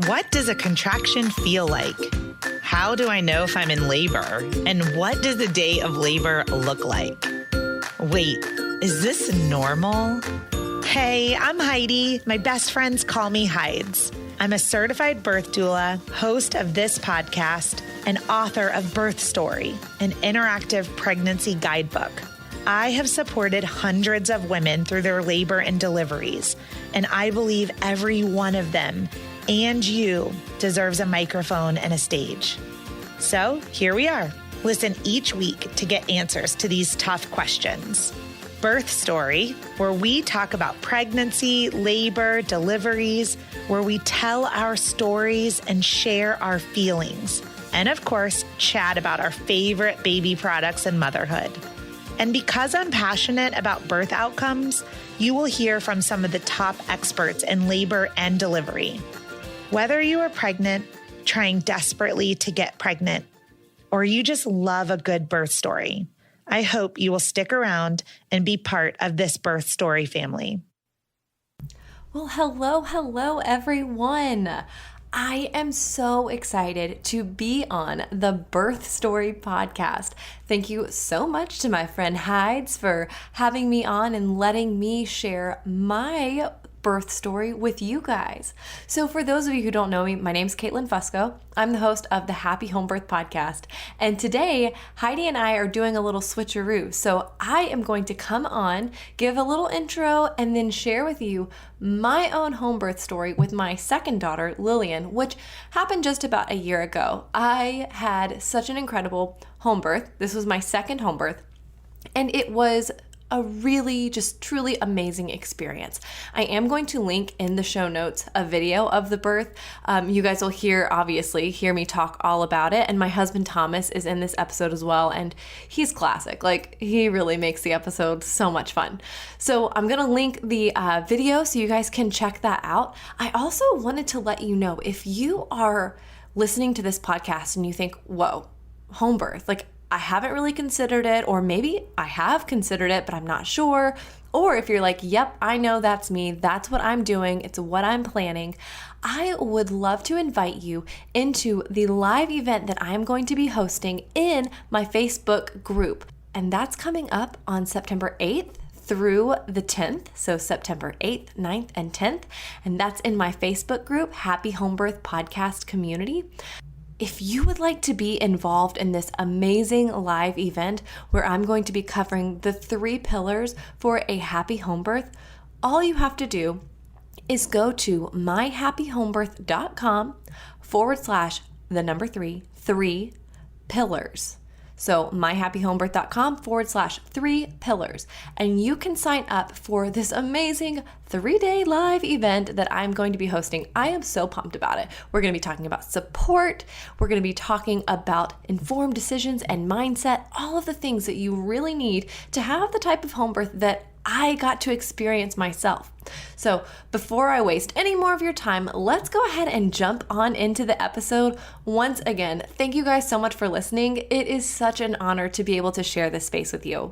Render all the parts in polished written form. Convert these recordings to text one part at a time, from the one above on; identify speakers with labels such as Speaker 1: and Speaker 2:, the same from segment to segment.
Speaker 1: What does a contraction feel like? How do I know if I'm in labor? And what does a day of labor look like? Wait, is this normal? Hey, I'm Heidi. My best friends call me Hides. I'm a certified birth doula, host of this podcast, and author of Birth Story, an interactive pregnancy guidebook. I have supported hundreds of women through their labor and deliveries, and I believe every one of them and you deserves a microphone and a stage. So here we are. Listen each week to get answers to these tough questions. Birth Story, where we talk about pregnancy, labor, deliveries, where we tell our stories and share our feelings. And of course, chat about our favorite baby products and motherhood. And because I'm passionate about birth outcomes, you will hear from some of the top experts in labor and delivery. Whether you are pregnant, trying desperately to get pregnant, or you just love a good birth story, I hope you will stick around and be part of this Birth Story family.
Speaker 2: Well, hello, everyone. I am so excited to be on the Birth Story podcast. Thank you so much to my friend Hides for having me on and letting me share my birth story with you guys. So for those of you who don't know me, my name's Katelyn Fusco. I'm the host of the Happy Homebirth podcast. And today, Heidi and I are doing a little switcheroo. So I am going to come on, give a little intro, and then share with you my own home birth story with my second daughter, Lillian, which happened just about a year ago. I had such an incredible home birth. This was my second home birth, and it was a really just truly amazing experience. I am going to link in the show notes a video of the birth. You guys will obviously hear me talk all about it. And my husband Thomas is in this episode as well. And he's classic. Like, he really makes the episode so much fun. So I'm going to link the video so you guys can check that out. I also wanted to let you know, if you are listening to this podcast and you think, whoa, home birth, like, I haven't really considered it, or maybe I have considered it, but I'm not sure. Or if you're like, yep, I know that's me. That's what I'm doing. It's what I'm planning. I would love to invite you into the live event that I'm going to be hosting in my Facebook group. And that's coming up on September 8th through the 10th. So September 8th, 9th, and 10th. And that's in my Facebook group, Happy Homebirth Podcast Community. If you would like to be involved in this amazing live event where I'm going to be covering the 3 pillars for a happy home birth, all you have to do is go to myhappyhomebirth.com/3 pillars. So myhappyhomebirth.com/3 pillars. And you can sign up for this amazing 3-day live event that I'm going to be hosting. I am so pumped about it. We're going to be talking about support. We're going to be talking about informed decisions and mindset, all of the things that you really need to have the type of home birth that I got to experience myself. So before I waste any more of your time, let's go ahead and jump on into the episode. Once again, thank you guys so much for listening. It is such an honor to be able to share this space with you.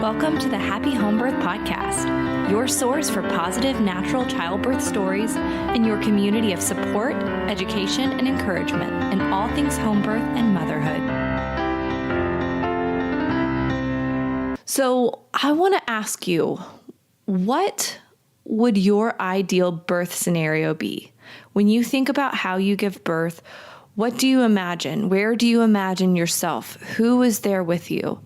Speaker 2: Welcome to the Happy Homebirth podcast, your source for positive natural childbirth stories and your community of support, education, and encouragement in all things homebirth and motherhood. So I want to ask you, what would your ideal birth scenario be? When you think about how you give birth, what do you imagine? Where do you imagine yourself? Who is there with you?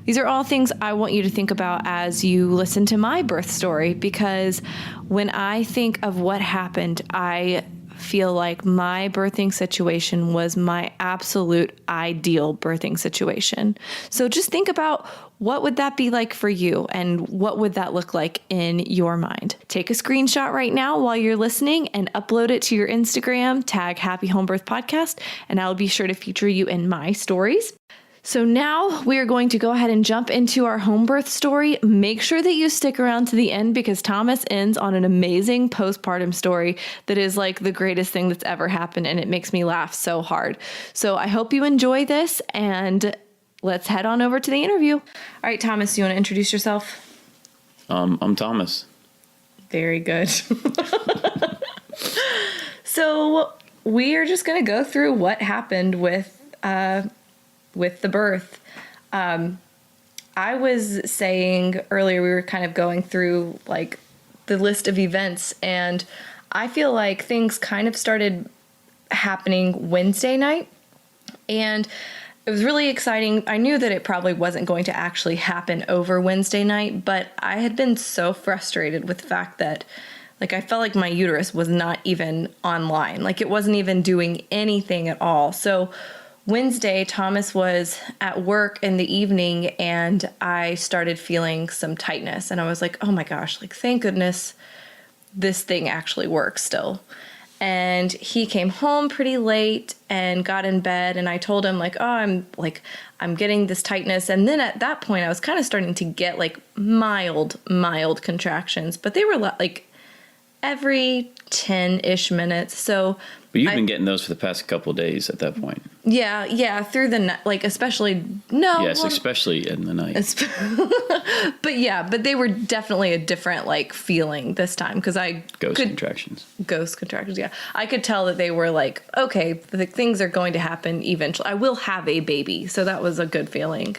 Speaker 2: These are all things I want you to think about as you listen to my birth story, because when I think of what happened, I feel like my birthing situation was my absolute ideal birthing situation. So just think about, what would that be like for you, and what would that look like in your mind? Take a screenshot right now while you're listening and upload it to your Instagram, tag Happy Homebirth Podcast, and I'll be sure to feature you in my stories. So now we are going to go ahead and jump into our home birth story. Make sure that you stick around to the end, because Thomas ends on an amazing postpartum story that is like the greatest thing that's ever happened, and it makes me laugh so hard. So I hope you enjoy this, and let's head on over to the interview. All right, Thomas, do you want to introduce yourself?
Speaker 3: I'm Thomas.
Speaker 2: Very good. So we are just going to go through what happened with the birth. I was saying earlier, we were kind of going through like the list of events, and I feel like things kind of started happening Wednesday night, and it was really exciting. I knew that it probably wasn't going to actually happen over Wednesday night, but I had been so frustrated with the fact that like I felt like my uterus was not even online. Like it wasn't even doing anything at all. So Wednesday, Thomas was at work in the evening and I started feeling some tightness, and I was like, oh my gosh, like thank goodness this thing actually works still. And he came home pretty late and got in bed, and I told him like, oh, I'm getting this tightness. And then at that point I was kind of starting to get like mild contractions, but they were like every 10-ish minutes. So
Speaker 3: but you've been getting those for the past couple of days at that point.
Speaker 2: Yeah, through the night, like especially
Speaker 3: especially in the night.
Speaker 2: but they were definitely a different like feeling this time because ghost contractions. Yeah, I could tell that they were like, okay, the things are going to happen eventually. I will have a baby, so that was a good feeling.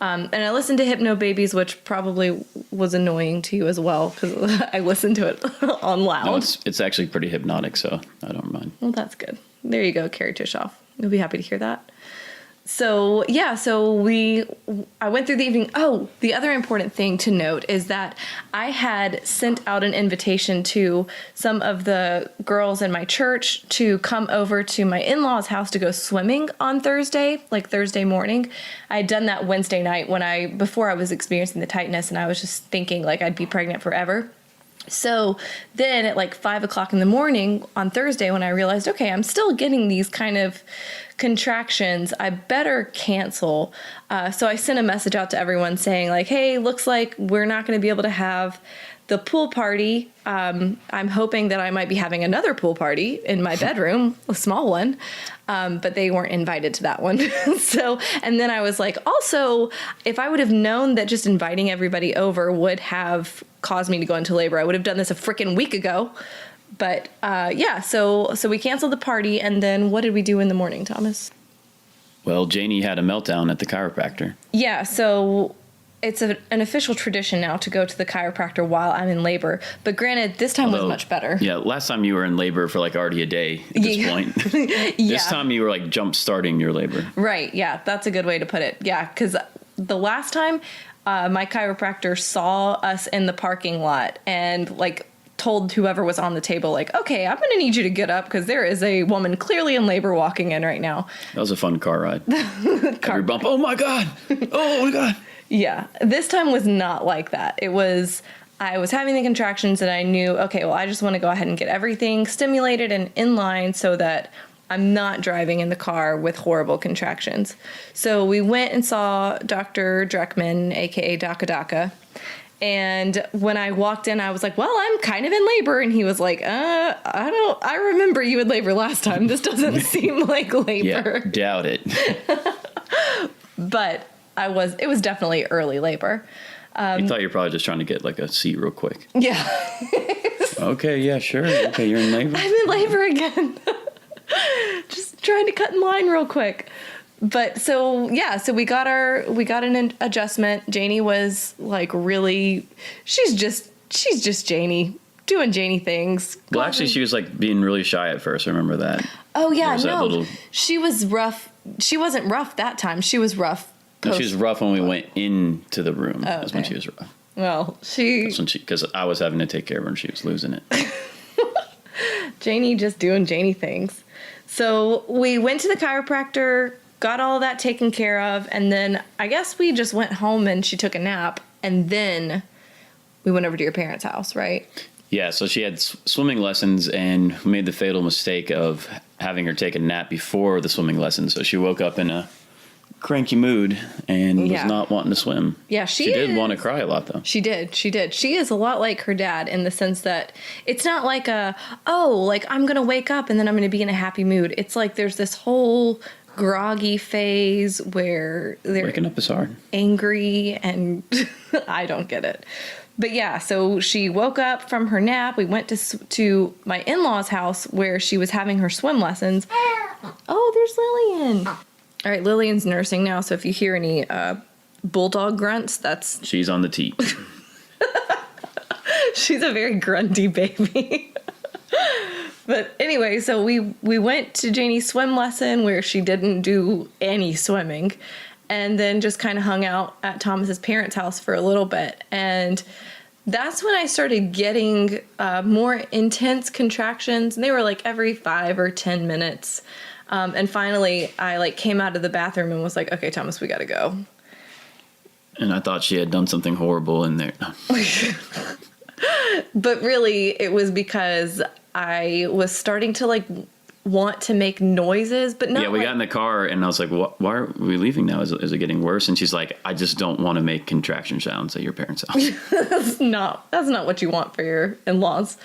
Speaker 2: And I listened to Hypno Babies, which probably was annoying to you as well because I listened to it on loud.
Speaker 3: No, it's actually pretty hypnotic, so I don't mind.
Speaker 2: Well, that's good. There you go, Carrie Tishoff. You'll be happy to hear that. So, yeah, I went through the evening. Oh, the other important thing to note is that I had sent out an invitation to some of the girls in my church to come over to my in-laws' house to go swimming on Thursday, like Thursday morning. I had done that Wednesday night before I was experiencing the tightness, and I was just thinking like I'd be pregnant forever. So then at like 5 o'clock in the morning on Thursday, when I realized, okay, I'm still getting these kind of contractions, I better cancel. So I sent a message out to everyone saying like, hey, looks like we're not going to be able to have the pool party. I'm hoping that I might be having another pool party in my bedroom, a small one. But they weren't invited to that one. And then I was like, also, if I would have known that just inviting everybody over would have caused me to go into labor, I would have done this a freaking week ago. But so we canceled the party. And then what did we do in the morning, Thomas?
Speaker 3: Well, Janie had a meltdown at the chiropractor.
Speaker 2: Yeah, so it's an official tradition now to go to the chiropractor while I'm in labor. But granted, this time was much better.
Speaker 3: Yeah, last time you were in labor for like already a day at this point. This time you were like jump starting your labor. Right,
Speaker 2: yeah, that's a good way to put it. Yeah, because the last time my chiropractor saw us in the parking lot and like told whoever was on the table like, okay, I'm going to need you to get up because there is a woman clearly in labor walking in right now.
Speaker 3: That was a fun car ride. Every bump, oh my God.
Speaker 2: Yeah, this time was not like that. I was having the contractions and I knew, okay, well, I just want to go ahead and get everything stimulated and in line so that I'm not driving in the car with horrible contractions. So we went and saw Dr. Dreckman, aka Daka. And when I walked in, I was like, well, I'm kind of in labor. And he was like, I remember you in labor last time. This doesn't seem like labor.
Speaker 3: Yeah, doubt it.
Speaker 2: But it was definitely early labor.
Speaker 3: You thought you were probably just trying to get like a seat real quick.
Speaker 2: Yeah.
Speaker 3: Okay, yeah, sure. Okay, you're in labor.
Speaker 2: I'm in labor again. Just trying to cut in line real quick. But so we got an adjustment. Janie was like she's just Janie doing Janie things.
Speaker 3: Well, actually she was like being really shy at first. I remember that.
Speaker 2: Oh yeah, no. She was rough. She wasn't rough that time. She was rough.
Speaker 3: No, she was rough when we went into the room. Oh, that's when she was rough.
Speaker 2: Well,
Speaker 3: because I was having to take care of her and she was losing it.
Speaker 2: Janie just doing Janie things. So we went to the chiropractor, got all of that taken care of, and then I guess we just went home and she took a nap, and then we went over to your parents' house, right?
Speaker 3: Yeah, so she had swimming lessons and we made the fatal mistake of having her take a nap before the swimming lesson. So she woke up in a cranky mood and was not wanting to swim.
Speaker 2: Yeah, she
Speaker 3: did want to cry a lot, though.
Speaker 2: She did. She is a lot like her dad in the sense that it's not like I'm going to wake up and then I'm going to be in a happy mood. It's like there's this whole groggy phase where they're
Speaker 3: waking up is hard.
Speaker 2: Angry, and I don't get it. But yeah, so she woke up from her nap. We went to my in-laws' house where she was having her swim lessons. Oh, there's Lillian. All right, Lillian's nursing now, so if you hear any bulldog grunts, that's...
Speaker 3: She's on the teat.
Speaker 2: She's a very grunty baby. But anyway, so we went to Janie's swim lesson where she didn't do any swimming, and then just kind of hung out at Thomas's parents' house for a little bit. And that's when I started getting more intense contractions. And they were like every 5 or 10 minutes. And finally, I like came out of the bathroom and was like, okay, Thomas, we got to go.
Speaker 3: And I thought she had done something horrible in there.
Speaker 2: But really, it was because I was starting to like want to make noises, but not.
Speaker 3: Yeah, we got in the car and I was like, why are we leaving now? Is it getting worse? And she's like, I just don't want to make contraction sounds at your parents' house.
Speaker 2: That's not what you want for your in-laws.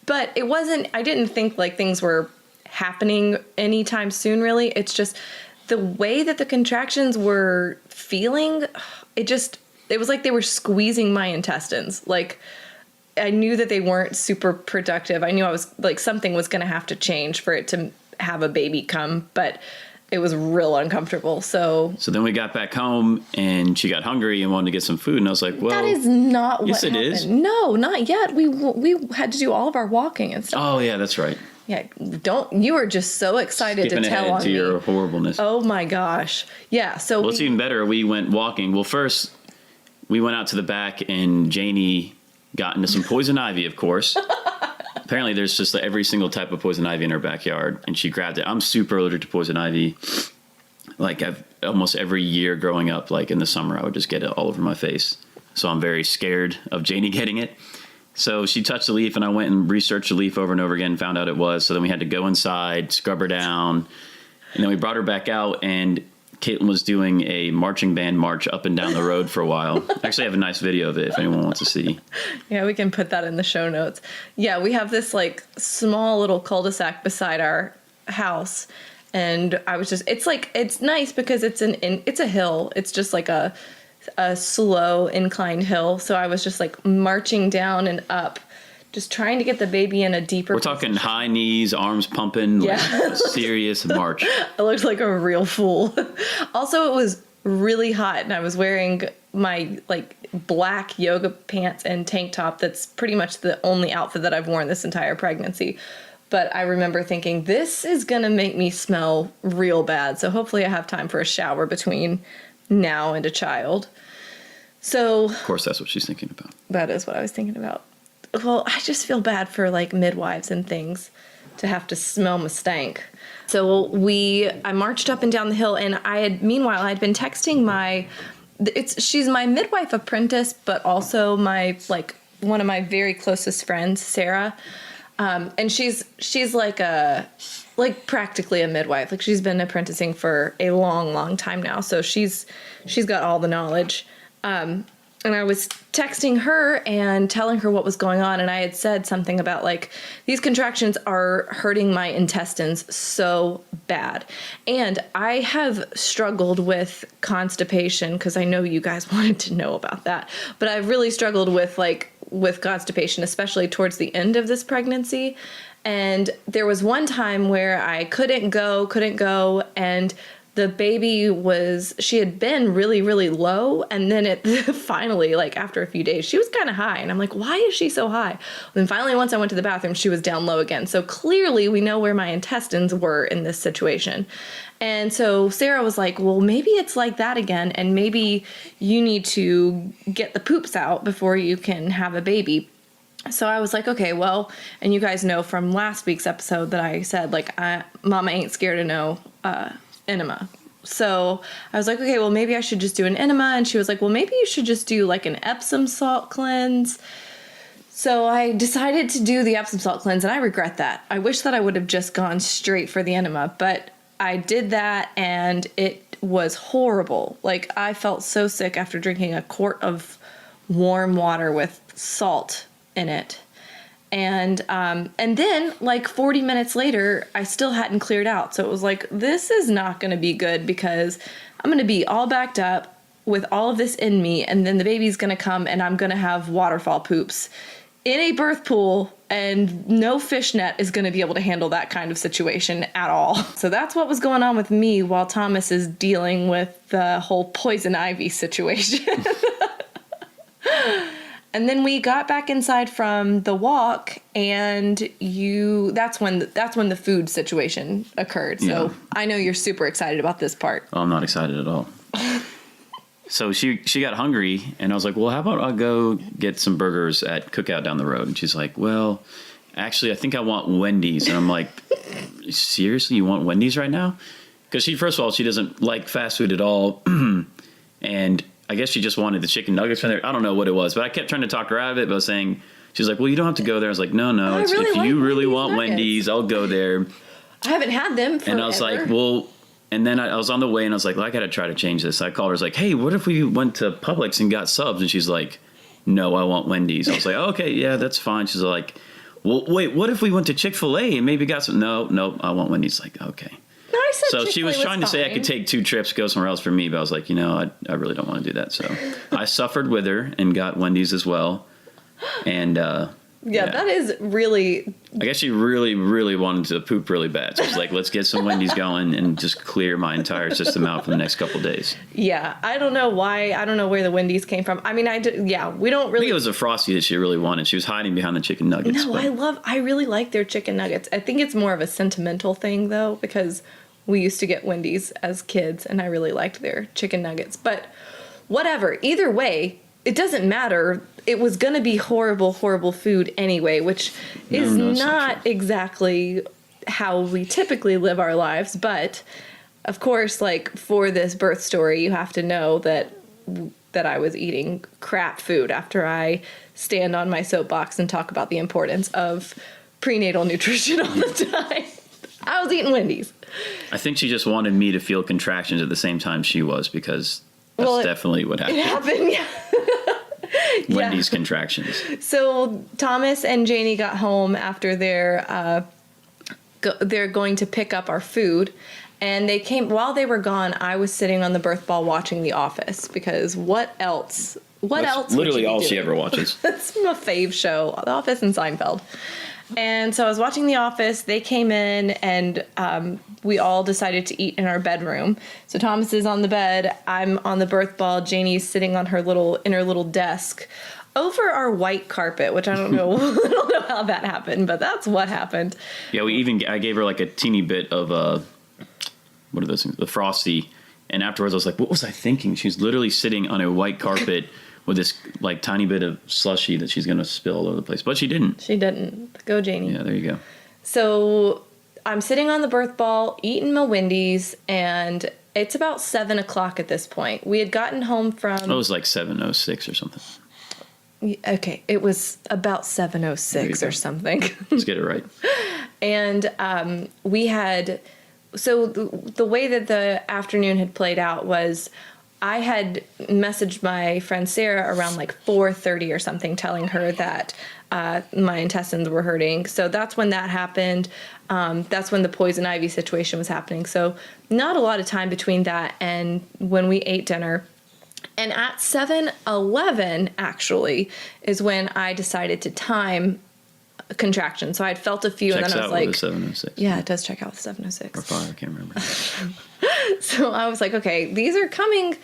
Speaker 2: But it wasn't, I didn't think like things were happening anytime soon, really. It's just the way that the contractions were feeling, it was like they were squeezing my intestines. Like, I knew that they weren't super productive. I knew I was like, something was going to have to change for it to have a baby come, but it was real uncomfortable. So
Speaker 3: then we got back home and she got hungry and wanted to get some food. And I was like, well,
Speaker 2: that is not
Speaker 3: yes,
Speaker 2: what
Speaker 3: it
Speaker 2: happened.
Speaker 3: is.
Speaker 2: No, not yet. We had to do all of our walking and stuff.
Speaker 3: Oh yeah, that's right.
Speaker 2: Yeah. You were just so excited
Speaker 3: Skipping
Speaker 2: to tell
Speaker 3: ahead
Speaker 2: on
Speaker 3: to
Speaker 2: me.
Speaker 3: your horribleness.
Speaker 2: Oh my gosh. Yeah. So
Speaker 3: Well, it's even better. We went walking. Well, first we went out to the back and Janie got into some poison ivy, of course. Apparently there's just like every single type of poison ivy in her backyard, and she grabbed it. I'm super allergic to poison ivy. Like I've almost every year growing up, like in the summer, I would just get it all over my face. So I'm very scared of Janie getting it. So she touched the leaf and I went and researched the leaf over and over again, found out it was. So then we had to go inside, scrub her down, and then we brought her back out, and Katelyn was doing a marching band march up and down the road for a while. Actually, I have a nice video of it if anyone wants to see.
Speaker 2: Yeah, we can put that in the show notes. Yeah, we have this like small little cul-de-sac beside our house, and I was just, it's nice because it's a hill. It's just like a slow inclined hill. So I was just like marching down and up, just trying to get the baby in a deeper
Speaker 3: We're talking high knees, arms pumping,
Speaker 2: yeah.
Speaker 3: Like a serious march.
Speaker 2: I looked like a real fool. Also, it was really hot, and I was wearing my like black yoga pants and tank top. That's pretty much the only outfit that I've worn this entire pregnancy. But I remember thinking, this is going to make me smell real bad. So hopefully I have time for a shower between now and a child. So,
Speaker 3: of course, that's what she's thinking about.
Speaker 2: That is what I was thinking about. Well, I just feel bad for like midwives and things to have to smell my stank. So I marched up and down the hill, and meanwhile I had been texting she's my midwife apprentice, but also one of my very closest friends, Sarah. And she's like practically a midwife. Like she's been apprenticing for a long, long time now. So she's got all the knowledge. And I was texting her and telling her what was going on. And I had said something about like, these contractions are hurting my intestines so bad. And I have struggled with constipation because I know you guys wanted to know about that. But I've really struggled with constipation, especially towards the end of this pregnancy. And there was one time where I couldn't go, and the baby she had been really, really low. And then finally, like after a few days, she was kind of high. And I'm like, why is she so high? And finally, once I went to the bathroom, she was down low again. So clearly we know where my intestines were in this situation. And so Sarah was like, well, maybe it's like that again. And maybe you need to get the poops out before you can have a baby. So I was like, okay, well, and you guys know from last week's episode that I said, like, mama ain't scared of no enema. So I was like, okay, well, maybe I should just do an enema. And she was like, well, maybe you should just do like an Epsom salt cleanse. So I decided to do the Epsom salt cleanse, and I regret that. I wish that I would have just gone straight for the enema, but I did that and it was horrible. Like I felt so sick after drinking a quart of warm water with salt in it. And then like 40 minutes later, I still hadn't cleared out. So it was like, this is not going to be good because I'm going to be all backed up with all of this in me, and then the baby's going to come and I'm going to have waterfall poops in a birth pool, and no fishnet is going to be able to handle that kind of situation at all. So that's what was going on with me while Thomas is dealing with the whole poison ivy situation. And then we got back inside from the walk, and that's when the food situation occurred. So yeah. I know you're super excited about this part.
Speaker 3: Oh, I'm not excited at all. So she got hungry, and I was like, well, how about I'll go get some burgers at Cookout down the road? And she's like, well, actually, I think I want Wendy's. And I'm like, seriously, you want Wendy's right now? Because first of all, she doesn't like fast food at all. And I guess she just wanted the chicken nuggets from there. I don't know what it was, but I kept trying to talk her out of it. But I was saying, she's like, well, you don't have to go there. I was like, no. If you really want Wendy's, I'll go there.
Speaker 2: I haven't had them forever.
Speaker 3: And I was like, well, and then I was on the way, and I was like, well, I got to try to change this. I called her. I was like, hey, what if we went to Publix and got subs? And she's like, no, I want Wendy's. I was like, okay, yeah, that's fine. She's like, well, wait, what if we went to Chick-fil-A and maybe got some? No, I want Wendy's. Like, okay.
Speaker 2: No, I said
Speaker 3: so she was trying to say I could take 2 trips, go somewhere else for me, but I was like, I really don't want to do that. So I suffered with her and got Wendy's as well. And yeah,
Speaker 2: that is really...
Speaker 3: I guess she really, really wanted to poop really bad. So I was like, let's get some Wendy's going and just clear my entire system out for the next couple of days.
Speaker 2: Yeah, I don't know why. I don't know where the Wendy's came from. I mean, we don't really...
Speaker 3: I think it was a Frosty that she really wanted. She was hiding behind the chicken nuggets.
Speaker 2: No, I really like their chicken nuggets. I think it's more of a sentimental thing, though, because we used to get Wendy's as kids, and I really liked their chicken nuggets. But whatever. Either way, it doesn't matter. It was going to be horrible, horrible food anyway, which is not exactly how we typically live our lives. But, of course, like, for this birth story, you have to know that I was eating crap food after I stand on my soapbox and talk about the importance of prenatal nutrition all the time. I was eating Wendy's.
Speaker 3: I think she just wanted me to feel contractions at the same time she was, because that's definitely what happened.
Speaker 2: It happened, yeah.
Speaker 3: Wendy's contractions.
Speaker 2: So Thomas and Janie got home after they're going to pick up our food, and they came while they were gone. I was sitting on the birth ball watching The Office, because what else? That's
Speaker 3: literally all she ever watches.
Speaker 2: That's my fave show, The Office and Seinfeld. And so I was watching The Office. They came in, and we all decided to eat in our bedroom. So Thomas is on the bed. I'm on the birth ball. Janie's sitting on her little desk over our white carpet, which I don't know. I don't know how that happened, but that's what happened.
Speaker 3: Yeah, I gave her like a teeny bit of what are those things? The Frosty. And afterwards I was like, what was I thinking? She's literally sitting on a white carpet with this like tiny bit of slushy that she's going to spill all over the place. But she didn't.
Speaker 2: She didn't. Go, Janie.
Speaker 3: Yeah, there you go.
Speaker 2: So I'm sitting on the birth ball, eating my Wendy's, and it's about 7 o'clock at this point. We had gotten home from...
Speaker 3: Oh, it was like 7:06 or something.
Speaker 2: Okay, it was about 7:06 or something.
Speaker 3: Let's get it right.
Speaker 2: And we had... So the way that the afternoon had played out was... I had messaged my friend Sarah around like 4:30 or something, telling her that my intestines were hurting. So that's when that happened. That's when the poison ivy situation was happening. So not a lot of time between that and when we ate dinner. And at 7:11, actually, is when I decided to time a contraction. So I'd felt a few,
Speaker 3: Checks
Speaker 2: and then I was
Speaker 3: out
Speaker 2: like,
Speaker 3: with a 7:06.
Speaker 2: Yeah, it does check out with 7:06.
Speaker 3: Or 5, I can't remember.
Speaker 2: So I was like, okay, these are coming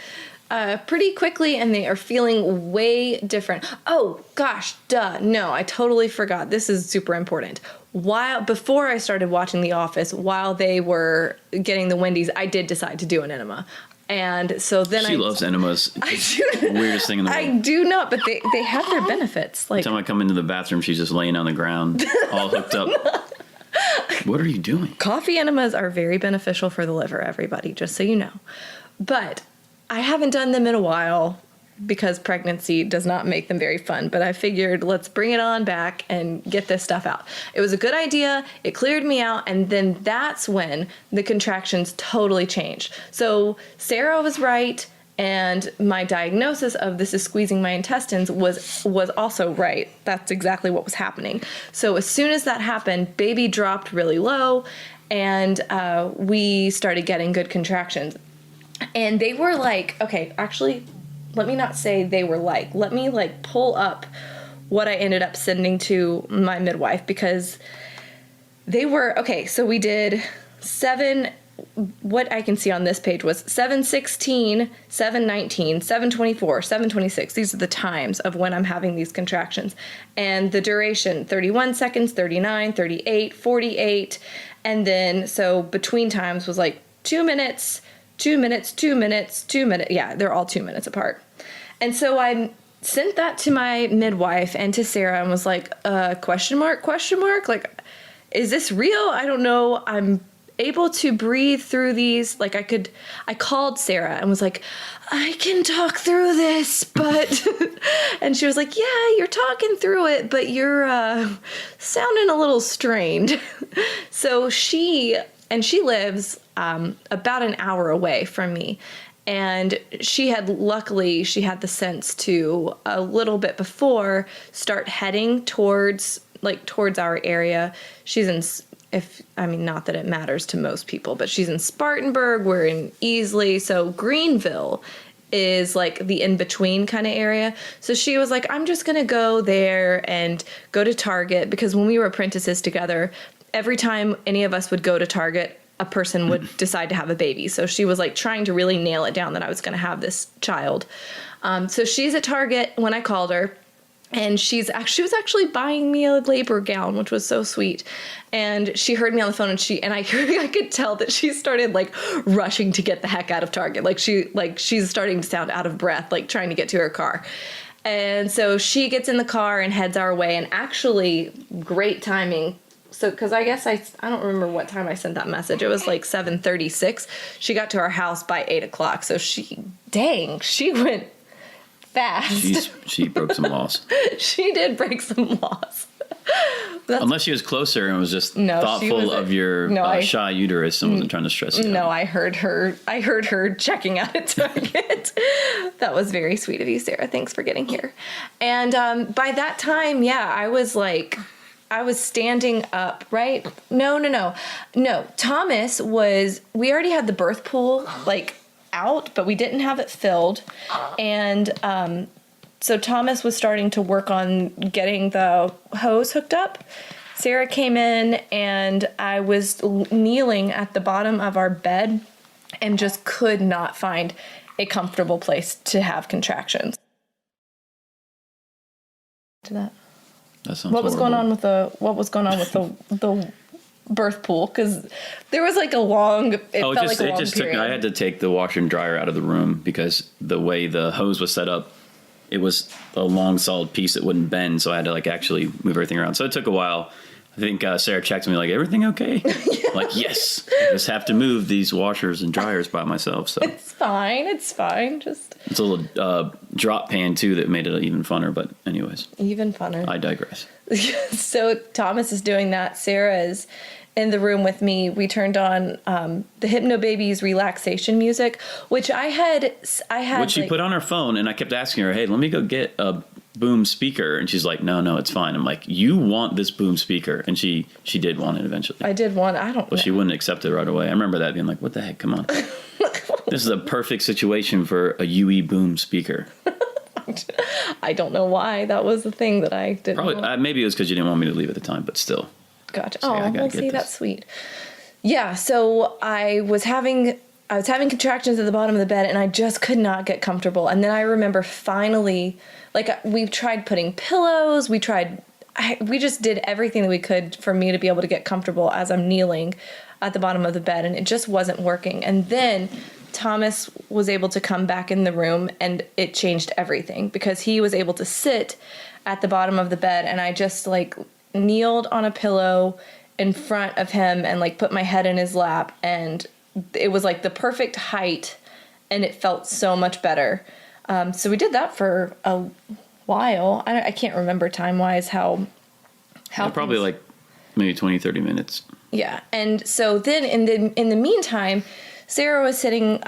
Speaker 2: pretty quickly, and they are feeling way different. Oh, gosh, no, I totally forgot. This is super important. Before I started watching The Office, while they were getting the Wendy's, I did decide to do an enema. And so then
Speaker 3: she loves enemas. Weirdest thing in the world.
Speaker 2: I do not, but they have their benefits. Like,
Speaker 3: every time I come into the bathroom, she's just laying on the ground, all hooked up. What are you doing?
Speaker 2: Coffee enemas are very beneficial for the liver, everybody, just so you know. But I haven't done them in a while because pregnancy does not make them very fun. But I figured, let's bring it on back and get this stuff out. It was a good idea. It cleared me out. And then that's when the contractions totally changed. So Sarah was right. And my diagnosis of this is squeezing my intestines was also right. That's exactly what was happening. So as soon as that happened, baby dropped really low, and we started getting good contractions. And they were like, okay, actually, let me not say they were like, let me like pull up what I ended up sending to my midwife, because they were, okay, so we did what I can see on this page was 7:16, 7:19, 7:24, 7:26. These are the times of when I'm having these contractions. And the duration, 31 seconds, 39, 38, 48. And then, so between times was like 2 minutes, 2 minutes, 2 minutes, 2 minutes. Yeah, they're all 2 minutes apart. And so I sent that to my midwife and to Sarah and was like, question mark? Like, is this real? I don't know. I'm able to breathe through these. Like I called Sarah and was like, I can talk through this, but, and she was like, yeah, you're talking through it, but you're sounding a little strained. So she lives about an hour away from me. And luckily she had the sense to a little bit before start heading towards our area. She's in, not that it matters to most people, but she's in Spartanburg, we're in Easley, so Greenville is like the in-between kind of area. So she was like, I'm just going to go there and go to Target, because when we were apprentices together, every time any of us would go to Target, a person would decide to have a baby. So she was like trying to really nail it down that I was going to have this child. So she's at Target when I called her. And she was actually buying me a labor gown, which was so sweet. And she heard me on the phone, and I could tell that she started like rushing to get the heck out of Target. She's starting to sound out of breath, like trying to get to her car. And so she gets in the car and heads our way. And actually, great timing. So, because I guess I don't remember what time I sent that message. It was like 7:36. She got to our house by 8 o'clock. So she went fast.
Speaker 3: She broke some laws.
Speaker 2: She did break some laws.
Speaker 3: Unless she was closer and was just thoughtful of your shy uterus and wasn't trying to stress you out.
Speaker 2: No, I heard her checking out at Target. That was very sweet of you, Sarah. Thanks for getting here. And by that time, I was standing up, right? No. Thomas we already had the birth pool, out, but we didn't have it filled. And so Thomas was starting to work on getting the hose hooked up. Sarah came in, and I was kneeling at the bottom of our bed and just could not find a comfortable place to have contractions. To that.
Speaker 3: That sounds
Speaker 2: what was
Speaker 3: horrible.
Speaker 2: What was going on with the birth pool? Because there was like a long period.
Speaker 3: I had to take the washer and dryer out of the room because the way the hose was set up, it was a long solid piece that wouldn't bend, so I had to actually move everything around. So it took a while. I think Sarah checked me everything okay? Yeah. Yes, I just have to move these washers and dryers by myself. So
Speaker 2: it's fine. Just
Speaker 3: it's a little drop pan too that made it even funner. But anyways,
Speaker 2: even funner.
Speaker 3: I digress.
Speaker 2: So Thomas is doing that. Sarah is in the room with me. We turned on the Hypno Babies relaxation music, which I had. Which she put
Speaker 3: on her phone, and I kept asking her, "Hey, let me go get a boom speaker," and she's like, no, it's fine. I'm like, you want this boom speaker? And she did want it eventually.
Speaker 2: I did want
Speaker 3: But she wouldn't accept it right away. I remember that being like, what the heck, come on. This is a perfect situation for a UE boom speaker.
Speaker 2: I don't know why that was the thing that I didn't
Speaker 3: probably maybe it was because you didn't want me to leave at the time, but still.
Speaker 2: Gotcha. That's sweet. Yeah, so I was having contractions at the bottom of the bed, and I just could not get comfortable. And then I remember finally, we've tried putting pillows, we just did everything that we could for me to be able to get comfortable as I'm kneeling at the bottom of the bed, and it just wasn't working. And then Thomas was able to come back in the room, and it changed everything because he was able to sit at the bottom of the bed, and I just kneeled on a pillow in front of him and put my head in his lap, and it was the perfect height, and it felt so much better. So we did that for a while. I can't remember time-wise how
Speaker 3: probably maybe 20, 30 minutes.
Speaker 2: Yeah. And so then in the meantime, Sarah was sitting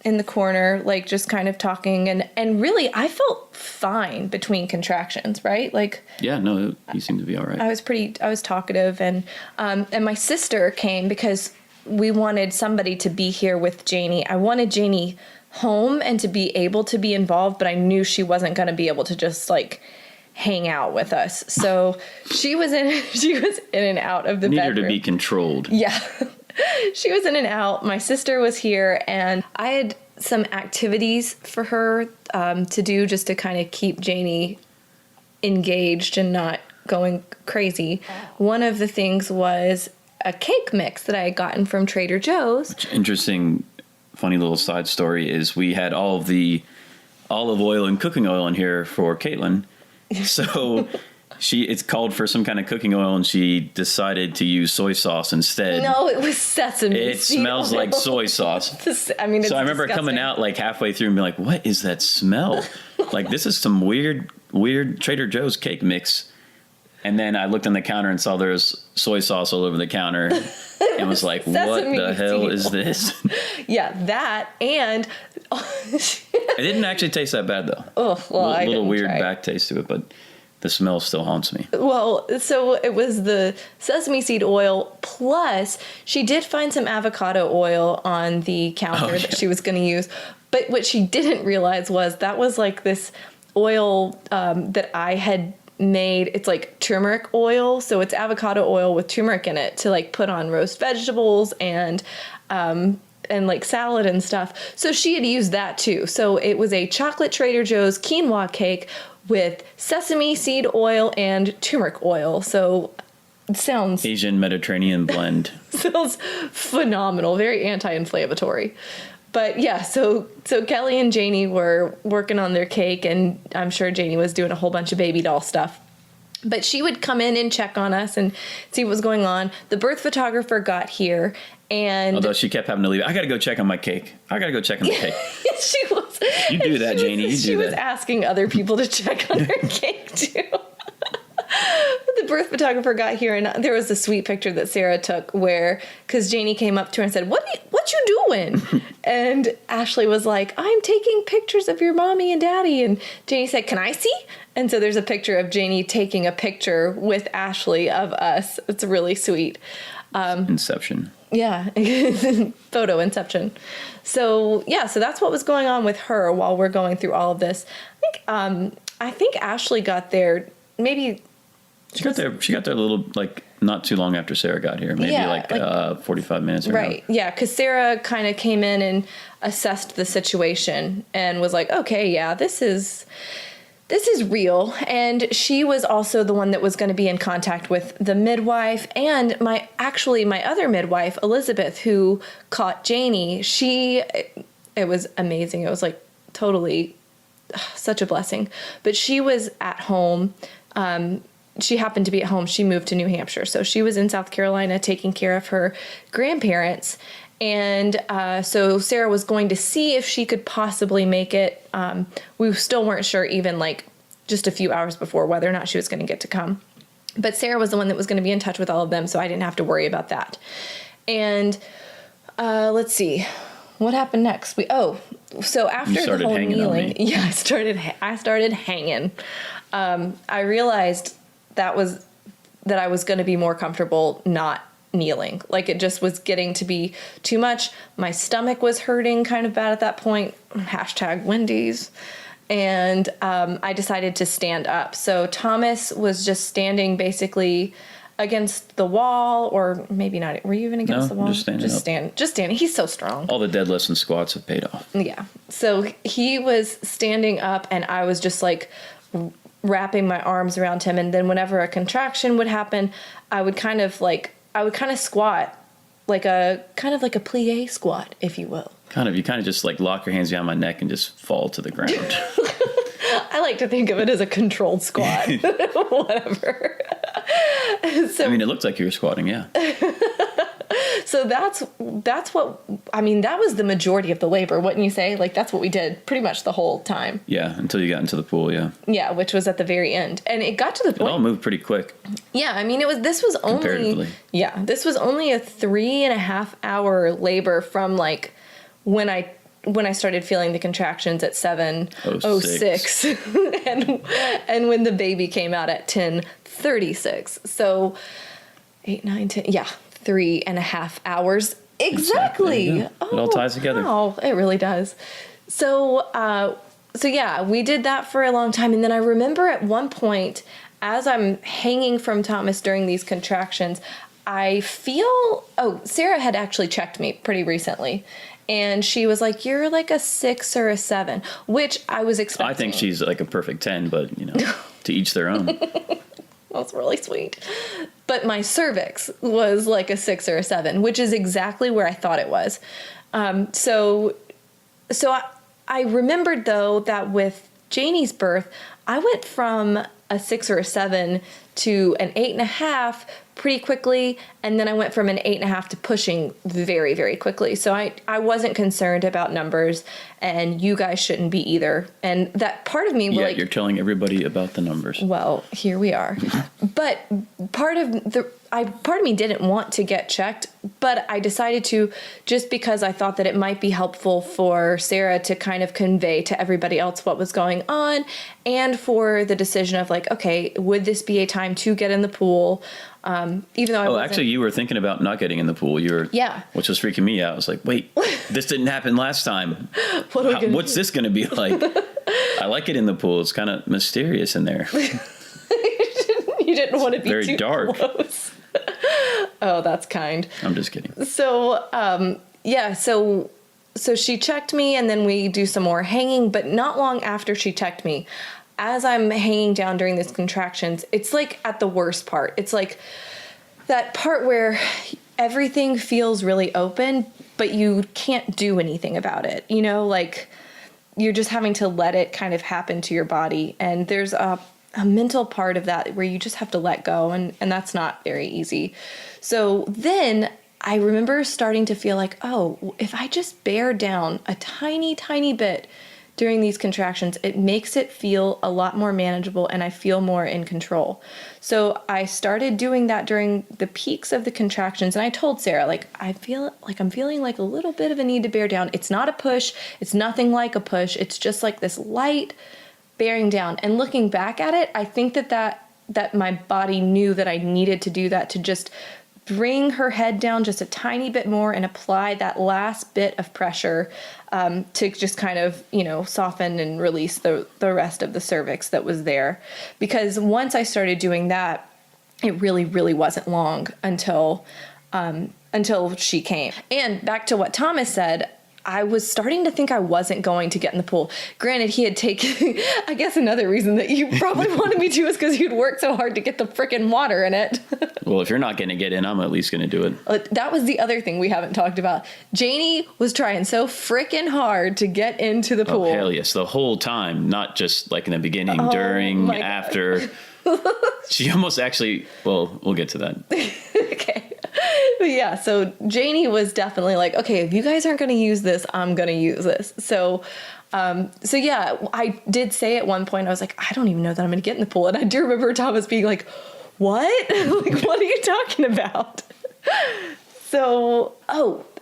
Speaker 2: in the corner, just kind of talking, and really I felt fine between contractions, right?
Speaker 3: Yeah, no, you seemed to be all right.
Speaker 2: I was talkative, and my sister came because we wanted somebody to be here with Janie. I wanted Janie home and to be able to be involved, but I knew she wasn't going to be able to just like hang out with us. So she was in and out of the
Speaker 3: Need
Speaker 2: bedroom.
Speaker 3: her to be controlled.
Speaker 2: Yeah. She was in and out. My sister was here, and I had some activities for her to do just to kind of keep Janie engaged and not going crazy. One of the things was a cake mix that I had gotten from Trader Joe's.
Speaker 3: Interesting, funny little side story is we had all of the olive oil and cooking oil in here for Katelyn. So it's called for some kind of cooking oil, and she decided to use soy sauce instead.
Speaker 2: No, it was sesame seed.
Speaker 3: It smells like soy sauce.
Speaker 2: I mean, it's
Speaker 3: so I remember
Speaker 2: disgusting.
Speaker 3: coming out like halfway through and being like, "What is that smell? Like this is some weird Trader Joe's cake mix." And then I looked on the counter and saw there was soy sauce all over the counter, and was like, "What the hell is this?"
Speaker 2: Yeah, that and
Speaker 3: It didn't actually taste that bad though.
Speaker 2: oh, well,
Speaker 3: a
Speaker 2: I
Speaker 3: little
Speaker 2: didn't
Speaker 3: weird
Speaker 2: try.
Speaker 3: back taste to it, but the smell still haunts me.
Speaker 2: Well, so it was the sesame seed oil, plus she did find some avocado oil on the counter that she was going to use. But what she didn't realize was that was like this oil that I had made. It's like turmeric oil. So it's avocado oil with turmeric in it to like put on roast vegetables and like salad and stuff. So she had used that too. So it was a chocolate Trader Joe's quinoa cake with sesame seed oil and turmeric oil. So it sounds
Speaker 3: Asian Mediterranean blend.
Speaker 2: sounds phenomenal, very anti-inflammatory. But yeah, so Kelly and Janie were working on their cake, and I'm sure Janie was doing a whole bunch of baby doll stuff. But she would come in and check on us and see what was going on. The birth photographer got here, and
Speaker 3: Although she kept having to leave. I got to go check on my cake. I got to go check on the cake.
Speaker 2: she was.
Speaker 3: You do that, Janie. You
Speaker 2: She
Speaker 3: do
Speaker 2: was
Speaker 3: that.
Speaker 2: asking other people to check on her cake too. The birth photographer got here, and there was a sweet picture that Sarah took where, because Janie came up to her and said, what you doing? And Ashley was like, I'm taking pictures of your mommy and daddy. And Janie said, can I see? And so there's a picture of Janie taking a picture with Ashley of us. It's really sweet.
Speaker 3: Inception.
Speaker 2: Yeah, photo inception. So yeah, so that's what was going on with her while we're going through all of this. I think Ashley got there maybe.
Speaker 3: She got there a little, like, not too long after Sarah got here. Maybe like 45 minutes or
Speaker 2: Right. Yeah, because Sarah kind of came in and assessed the situation and was like, okay, yeah, this is real. And she was also the one that was going to be in contact with the midwife and my other midwife, Elizabeth, who caught Janie. It was amazing. It was like totally such a blessing. But she was at home. She happened to be at home. She moved to New Hampshire. So she was in South Carolina taking care of her grandparents. And so Sarah was going to see if she could possibly make it. We still weren't sure, even like just a few hours before, whether or not she was going to get to come. But Sarah was the one that was going to be in touch with all of them, so I didn't have to worry about that. And let's see, what happened next? So after the whole kneeling, yeah, I started hanging. I realized that I was going to be more comfortable not kneeling. Like it just was getting to be too much. My stomach was hurting kind of bad at that point. #Wendy's. And I decided to stand up. So Thomas was just standing basically against the wall, or maybe not. Were you even against the wall?
Speaker 3: Just standing.
Speaker 2: Just standing. He's so strong.
Speaker 3: All the deadlifts and squats have paid off.
Speaker 2: Yeah. So he was standing up, and I was just like wrapping my arms around him. And then whenever a contraction would happen, I would kind of squat like a plie squat, if you will.
Speaker 3: You kind of just like lock your hands behind my neck and just fall to the ground.
Speaker 2: I like to think of it as a controlled squat. Whatever. So,
Speaker 3: I mean, it looked like you were squatting, yeah.
Speaker 2: So that's what, I mean, that was the majority of the labor, wouldn't you say? Like, that's what we did pretty much the whole time.
Speaker 3: Yeah, until you got into the pool, yeah.
Speaker 2: Yeah, which was at the very end. And it got to the point.
Speaker 3: It all moved pretty quick.
Speaker 2: Yeah, I mean, this was only a 3.5 hour labor from like when I started feeling the contractions at 7:06 and when the baby came out at 10:36. So 8, 9, 10, 3.5 hours. Exactly.
Speaker 3: It all ties together.
Speaker 2: Wow, it really does. So yeah, we did that for a long time. And then I remember at one point, as I'm hanging from Thomas during these contractions, Sarah had actually checked me pretty recently. And she was like, you're like a 6 or a 7, which I was expecting.
Speaker 3: I think she's like a perfect 10, but, to each their own.
Speaker 2: That's really sweet. But my cervix was like a 6 or a 7, which is exactly where I thought it was. So I remembered, though, that with Janie's birth, I went from a 6 or a 7 to an 8.5 pretty quickly, and then I went from an 8.5 to pushing very, very quickly. So I wasn't concerned about numbers, and you guys shouldn't be either. And that part of me,
Speaker 3: you're telling everybody about the numbers.
Speaker 2: Well, here we are. But part of me didn't want to get checked, but I decided to, just because I thought that it might be helpful for Sarah to kind of convey to everybody else what was going on, and for the decision of like, okay, would this be a time to get in the pool? Even though
Speaker 3: actually, you were thinking about not getting in the pool.
Speaker 2: Yeah,
Speaker 3: which was freaking me out. I was like, wait, this didn't happen last time. What's this going to be like? I like it in the pool. It's kind of mysterious in there.
Speaker 2: You didn't want to be
Speaker 3: very
Speaker 2: too
Speaker 3: dark.
Speaker 2: Close. Oh, that's kind.
Speaker 3: I'm just kidding.
Speaker 2: So, so she checked me, and then we do some more hanging. But not long after she checked me, as I'm hanging down during these contractions, it's like at the worst part. It's like that part where everything feels really open, but you can't do anything about it. Like you're just having to let it kind of happen to your body. And there's a mental part of that where you just have to let go. And that's not very easy. So then I remember starting to feel like, oh, if I just bear down a tiny, tiny bit during these contractions, it makes it feel a lot more manageable, and I feel more in control. So I started doing that during the peaks of the contractions, and I told Sarah, like, I'm feeling like a little bit of a need to bear down. It's not a push. It's nothing like a push. It's just like this light bearing down. And looking back at it, I think that my body knew that I needed to do that, to just bring her head down just a tiny bit more and apply that last bit of pressure to just kind of, soften and release the rest of the cervix that was there. Because once I started doing that, it really, really wasn't long until she came. And back to what Thomas said, I was starting to think I wasn't going to get in the pool. Granted, he had taken, I guess another reason that you probably wanted me to is because you'd worked so hard to get the frickin' water in it.
Speaker 3: Well, if you're not going to get in, I'm at least going to do it.
Speaker 2: That was the other thing we haven't talked about. Janie was trying so frickin' hard to get into the pool.
Speaker 3: Oh, hell yes. The whole time, not just like in the beginning, during, after. She almost actually, well, we'll get to that.
Speaker 2: Okay. But yeah, so Janie was definitely like, okay, if you guys aren't going to use this, I'm going to use this. So yeah, I did say at one point, I was like, I don't even know that I'm going to get in the pool. And I do remember Thomas being like, what? Like, what are you talking about? So,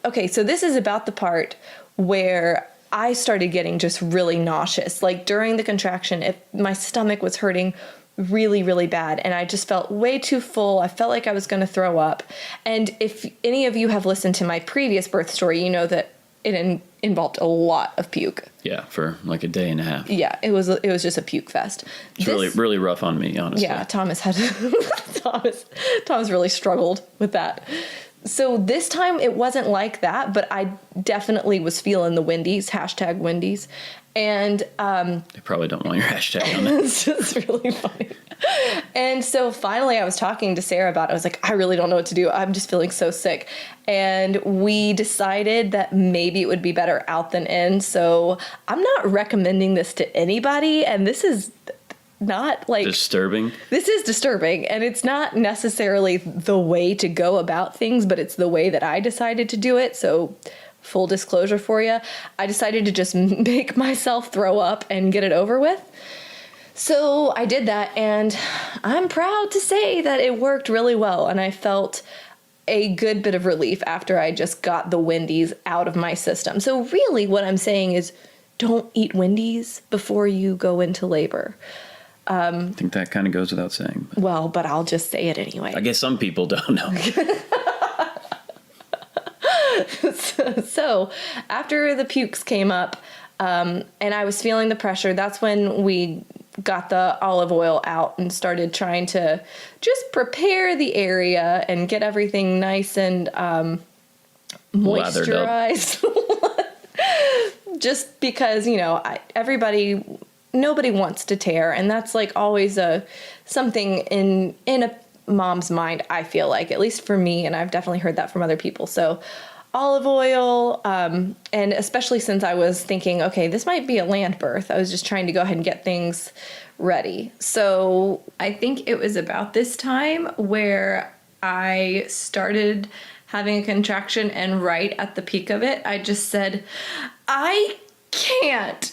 Speaker 2: okay. So this is about the part where I started getting just really nauseous. Like during the contraction, if my stomach was hurting really, really bad, and I just felt way too full. I felt like I was going to throw up. And if any of you have listened to my previous birth story, you know that it involved a lot of puke.
Speaker 3: Yeah, for like a day and a half.
Speaker 2: Yeah, it was just a puke fest.
Speaker 3: It's really rough on me, honestly.
Speaker 2: Yeah, Thomas really struggled with that. So this time it wasn't like that, but I definitely was feeling the Wendy's, #Wendy's. And
Speaker 3: they probably don't want your hashtag on it.
Speaker 2: It's just really funny. And so finally I was talking to Sarah about it. I was like, I really don't know what to do. I'm just feeling so sick. And we decided that maybe it would be better out than in. So I'm not recommending this to anybody. And this is not like
Speaker 3: disturbing.
Speaker 2: This is disturbing, and it's not necessarily the way to go about things, but it's the way that I decided to do it. So full disclosure for you, I decided to just make myself throw up and get it over with. So I did that, and I'm proud to say that it worked really well, and I felt a good bit of relief after I just got the Wendy's out of my system. So really what I'm saying is don't eat Wendy's before you go into labor.
Speaker 3: I think that kind of goes without saying.
Speaker 2: But I'll just say it anyway.
Speaker 3: I guess some people don't know.
Speaker 2: So after the pukes came up, And I was feeling the pressure. That's when we got the olive oil out and started trying to just prepare the area and get everything nice and moisturized. Just because, nobody wants to tear. And that's like always something in a mom's mind, I feel like, at least for me. And I've definitely heard that from other people. So olive oil, and especially since I was thinking, okay, this might be a land birth. I was just trying to go ahead and get things ready. So I think it was about this time where I started having a contraction, and right at the peak of it, I just said, I can't.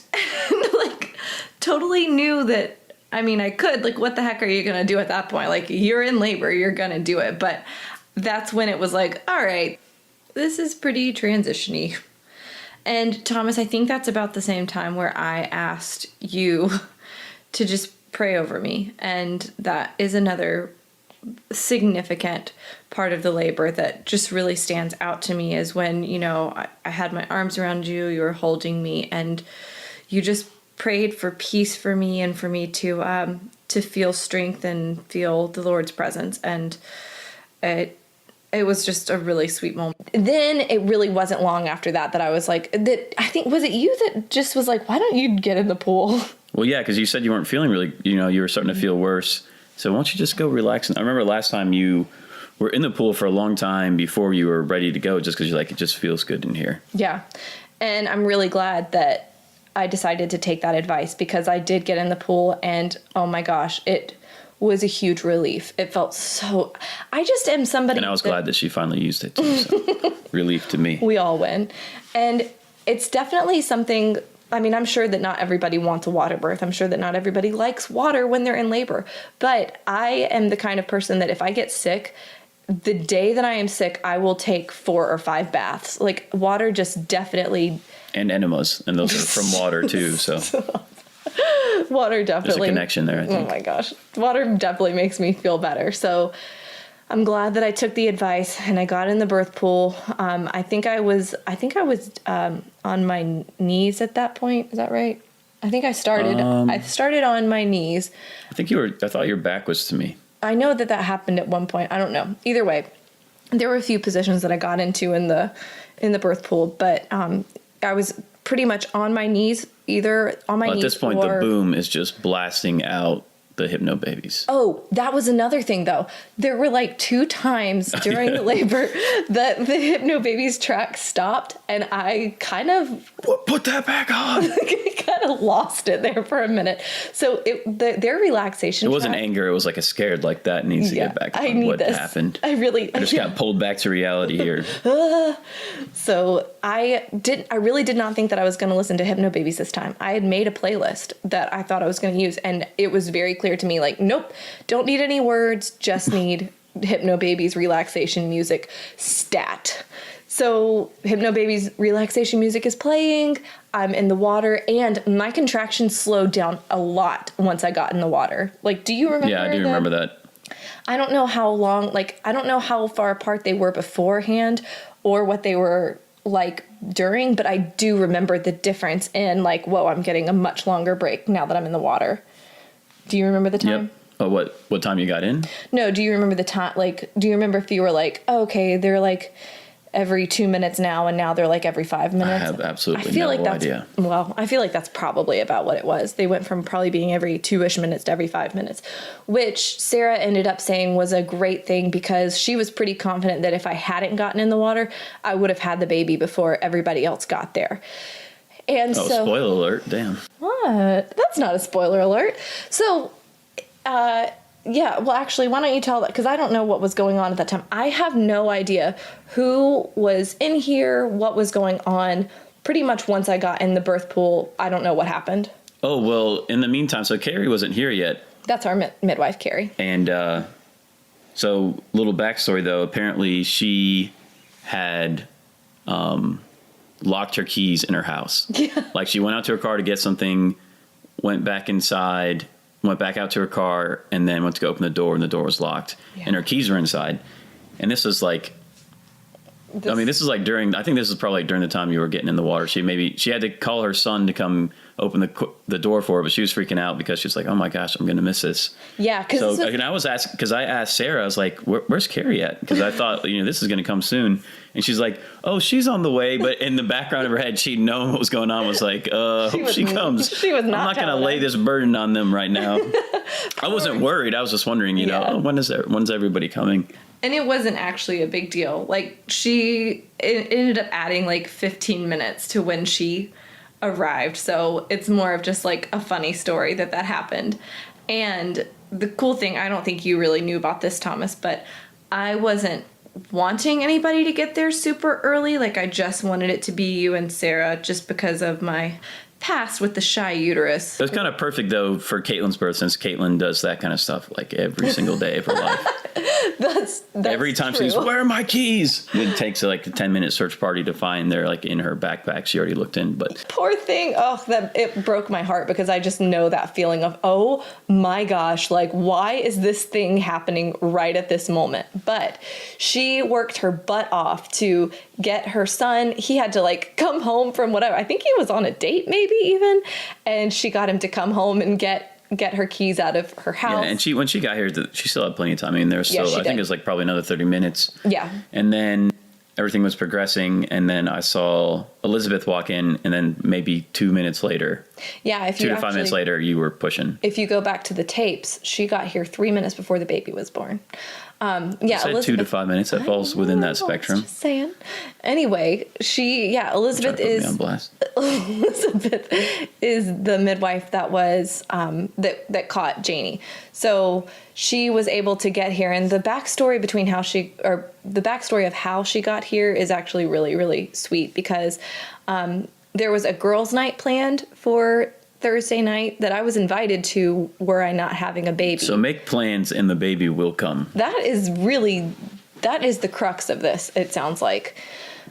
Speaker 2: Like, totally knew that, I could, like, what the heck are you going to do at that point? Like, you're in labor, you're going to do it. But that's when it was like, all right, this is pretty transition-y. And Thomas, I think that's about the same time where I asked you to just pray over me. And that is another significant part of the labor that just really stands out to me, is when, I had my arms around you, you were holding me, and you just prayed for peace for me and for me to feel strength and feel the Lord's presence. And it was just a really sweet moment. Then it really wasn't long after that I was like, I think, was it you that just was like, why don't you get in the pool?
Speaker 3: Well, yeah, because you said you weren't feeling really, you were starting to feel worse. So why don't you just go relax? I remember last time you were in the pool for a long time before you were ready to go, just because you're like, it just feels good in here. Yeah.
Speaker 2: And I'm really glad that I decided to take that advice, because I did get in the pool, and oh my gosh, it was a huge relief. It felt so, I just am somebody.
Speaker 3: And I was glad that she finally used it too. So relief to me.
Speaker 2: We all win. And it's definitely something, I'm sure that not everybody wants a water birth. I'm sure that not everybody likes water when they're in labor. But I am the kind of person that if I get sick, the day that I am sick, I will take 4 or 5 baths. Like, water just definitely.
Speaker 3: And enemas. And those are from water too. So
Speaker 2: water definitely.
Speaker 3: There's a connection there, I think.
Speaker 2: Oh my gosh. Water definitely makes me feel better. So I'm glad that I took the advice and I got in the birth pool. I think I was on my knees at that point. Is that right? I think I started on my knees.
Speaker 3: I thought your back was to me.
Speaker 2: I know that happened at one point. I don't know. Either way, there were a few positions that I got into in the birth pool, but I was pretty much on my knees, either on my knees.
Speaker 3: At this point, the boom is just blasting out the hypno babies. Oh,
Speaker 2: that was another thing, though. There were like 2 times during the labor that the hypno babies track stopped, and I kind of
Speaker 3: put that back on.
Speaker 2: kind of lost it there for a minute. So their relaxation.
Speaker 3: It wasn't anger. It was like a scared, like that needs to get back on. What happened?
Speaker 2: I
Speaker 3: just got pulled back to reality here.
Speaker 2: So I really did not think that I was going to listen to hypno babies this time. I had made a playlist that I thought I was going to use, and it was very clear to me, like, nope, don't need any words, just need hypno babies relaxation music stat. So hypno babies relaxation music is playing. I'm in the water, and my contractions slowed down a lot once I got in the water. Like, do you remember?
Speaker 3: Yeah, I do remember that.
Speaker 2: I don't know how long, I don't know how far apart they were beforehand or what they were like during, but I do remember the difference in, like, whoa, I'm getting a much longer break now that I'm in the water. Do you remember the time?
Speaker 3: Yep. Oh, what time you got in?
Speaker 2: No, do you remember the time? Like, do you remember if you were like, oh, okay, they're like every 2 minutes now, and now they're like every 5 minutes?
Speaker 3: I have absolutely no idea.
Speaker 2: Well, I feel like that's probably about what it was. They went from probably being every 2-ish minutes to every 5 minutes, which Sarah ended up saying was a great thing, because she was pretty confident that if I hadn't gotten in the water, I would have had the baby before everybody else got there. And so,
Speaker 3: spoiler alert, damn.
Speaker 2: What? That's not a spoiler alert. So, yeah, well, actually, why don't you tell that? Because I don't know what was going on at that time. I have no idea who was in here, what was going on. Pretty much once I got in the birth pool, I don't know what happened.
Speaker 3: Oh, well, in the meantime, so Carrie wasn't here yet.
Speaker 2: That's our midwife, Carrie.
Speaker 3: And so, little backstory, though. Apparently, she had locked her keys in her house. Yeah. Like, she went out to her car to get something, went back inside, went back out to her car, and then went to go open the door, and the door was locked. Yeah. And her keys were inside. And this was like this is like I think this is probably during the time you were getting in the water. She had to call her son to come open the door for her, but she was freaking out because she's like, oh my gosh, I'm going to miss this.
Speaker 2: Yeah.
Speaker 3: Because I asked Sarah, I was like, where's Carrie at? Because I thought, this is going to come soon. And she's like, oh, she's on the way. But in the background of her head, she'd known what was going on. Was like, hope she comes.
Speaker 2: She was not.
Speaker 3: I'm not going to lay this burden on them right now. I wasn't worried. I was just wondering, when's everybody coming?
Speaker 2: And it wasn't actually a big deal. Like, it ended up adding like 15 minutes to when she arrived. So it's more of just like a funny story that happened. And the cool thing, I don't think you really knew about this, Thomas, but I wasn't wanting anybody to get there super early. Like, I just wanted it to be you and Sarah just because of my past with the shy uterus.
Speaker 3: It was kind of perfect, though, for Katelyn's birth, since Katelyn does that kind of stuff like every single day of her life.
Speaker 2: That's
Speaker 3: every time
Speaker 2: true.
Speaker 3: She's, where are my keys? It takes like a 10-minute search party to find they're like in her backpack. She already looked in, but
Speaker 2: poor thing. Oh, it broke my heart because I just know that feeling of, oh my gosh, like, why is this thing happening right at this moment? But she worked her butt off to get her son. He had to like come home from whatever. I think he was on a date maybe even. And she got him to come home and get her keys out of her house.
Speaker 3: Yeah, and when she got here, she still had plenty of time. I mean, there was still, I think it was like probably another 30 minutes.
Speaker 2: Yeah.
Speaker 3: And then everything was progressing, and then I saw Elizabeth walk in, and then maybe 2 minutes later.
Speaker 2: Yeah,
Speaker 3: 2 to 5 minutes later, you were pushing.
Speaker 2: If you go back to the tapes, she got here 3 minutes before the baby was born.
Speaker 3: Yeah, you said Elizabeth, 2 to 5 minutes. That falls within that spectrum.
Speaker 2: Just saying. Anyway, Elizabeth is the midwife that was that caught Janie. So she was able to get here, and the backstory of how she got here is actually really, really sweet because there was a girls' night planned for Thursday night that I was invited to were I not having a baby.
Speaker 3: So make plans and the baby will come.
Speaker 2: That is the crux of this, it sounds like.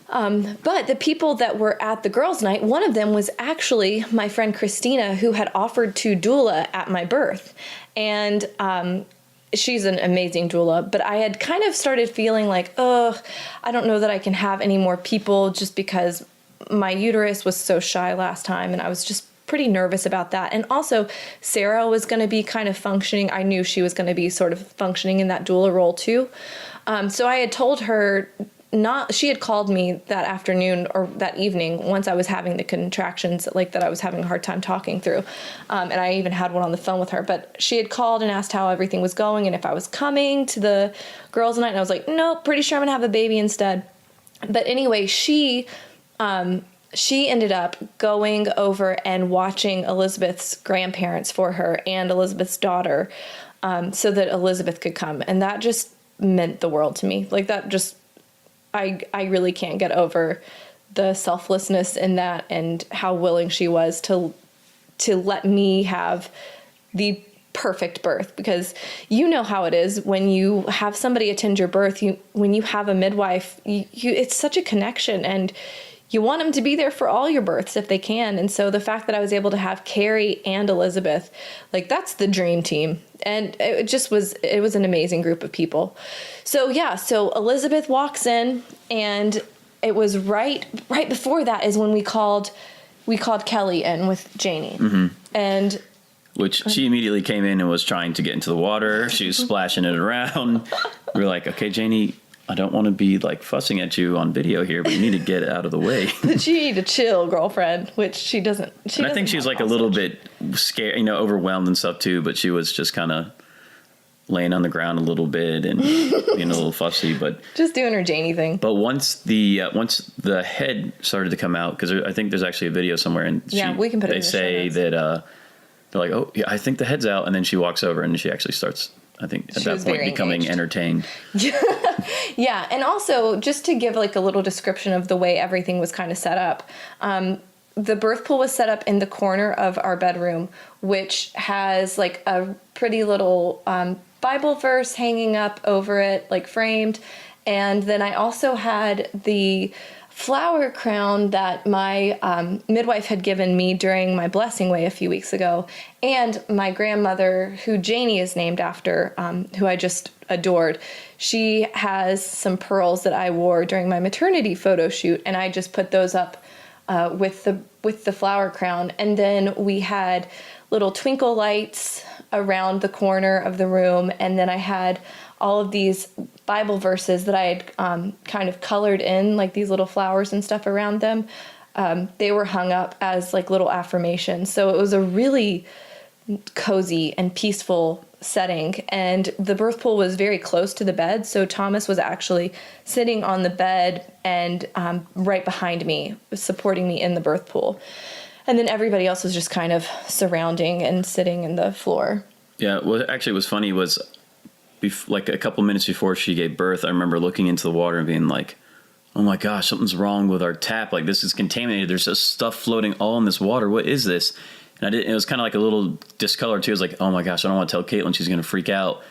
Speaker 2: But the people that were at the girls' night, one of them was actually my friend Christina, who had offered to doula at my birth. And she's an amazing doula, but I had kind of started feeling like, I don't know that I can have any more people just because my uterus was so shy last time, and I was just pretty nervous about that. And also, Sarah was going to be kind of functioning. I knew she was going to be sort of functioning in that doula role too. So I had told her she had called me that afternoon or that evening once I was having the contractions, like that I was having a hard time talking through. And I even had one on the phone with her, but she had called and asked how everything was going and if I was coming to the girls' night. And I was like, nope, pretty sure I'm gonna have a baby instead. But anyway, she ended up going over and watching Elizabeth's grandparents for her and Elizabeth's daughter, so that Elizabeth could come. And that just meant the world to me. Like, that just, I really can't get over the selflessness in that and how willing she was to let me have the perfect birth. Because you know how it is when you have somebody attend your birth, when you have a midwife, it's such a connection, and you want them to be there for all your births if they can. And so the fact that I was able to have Carrie and Elizabeth, like, that's the dream team. And it was an amazing group of people. So Elizabeth walks in, and it was right before that is when we called Kelly in with Janie. Mm-hmm. And
Speaker 3: which she immediately came in and was trying to get into the water. She was splashing it around. We were like, okay, Janie, I don't want to be like fussing at you on video here, but you need to get out of the way.
Speaker 2: But you need to chill, girlfriend, which she doesn't.
Speaker 3: I think she was like a little bit scared, overwhelmed and stuff too, but she was just kind of laying on the ground a little bit and being a little fussy, but
Speaker 2: just doing her Janie thing.
Speaker 3: But once the head started to come out, because I think there's actually a video somewhere, and
Speaker 2: we can put it in the
Speaker 3: say
Speaker 2: show notes.
Speaker 3: that they're like, oh yeah, I think the head's out, and then she walks over and she actually starts, I think, at that point becoming entertained.
Speaker 2: Yeah, and also just to give like a little description of the way everything was kind of set up. The birth pool was set up in the corner of our bedroom, which has like a pretty little Bible verse hanging up over it, like framed. And then I also had the flower crown that my midwife had given me during my blessing way a few weeks ago. And my grandmother, who Janie is named after, who I just adored, she has some pearls that I wore during my maternity photo shoot, and I just put those up with the flower crown. And then we had little twinkle lights around the corner of the room, and then I had all of these Bible verses that I had kind of colored in, like these little flowers and stuff around them. They were hung up as like little affirmations. So it was a really cozy and peaceful setting. And the birth pool was very close to the bed. So Thomas was actually sitting on the bed and right behind me, supporting me in the birth pool. And then everybody else was just kind of surrounding and sitting in the floor.
Speaker 3: Yeah, what actually was funny was like a couple minutes before she gave birth, I remember looking into the water and being like, oh my gosh, something's wrong with our tap. Like, this is contaminated. There's just stuff floating all in this water. What is this? And it was kind of like a little discolored too. I was like, oh my gosh, I don't want to tell Katelyn, she's going to freak out.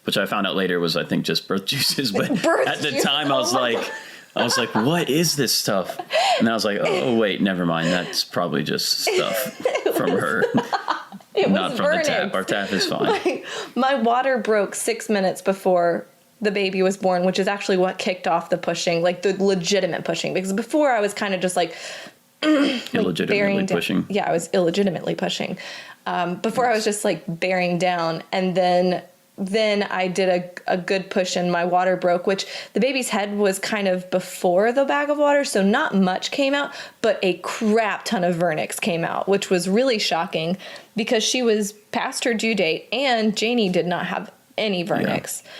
Speaker 3: Which I found out later was, I think, just birth juices. But at the time I was like, what is this stuff? And I was like, oh wait, never mind. That's probably just stuff from her. Not from the tap. Our tap is fine.
Speaker 2: My water broke 6 minutes before the baby was born, which is actually what kicked off the pushing, like the legitimate pushing. Because before I was kind of just like
Speaker 3: illegitimately pushing.
Speaker 2: Yeah, I was illegitimately pushing. Before I was just like bearing down, and then I did a good push and my water broke, which the baby's head was kind of before the bag of water, so not much came out, but a crap ton of vernix came out, which was really shocking because she was past her due date and Janie did not have any vernix.
Speaker 3: Yeah.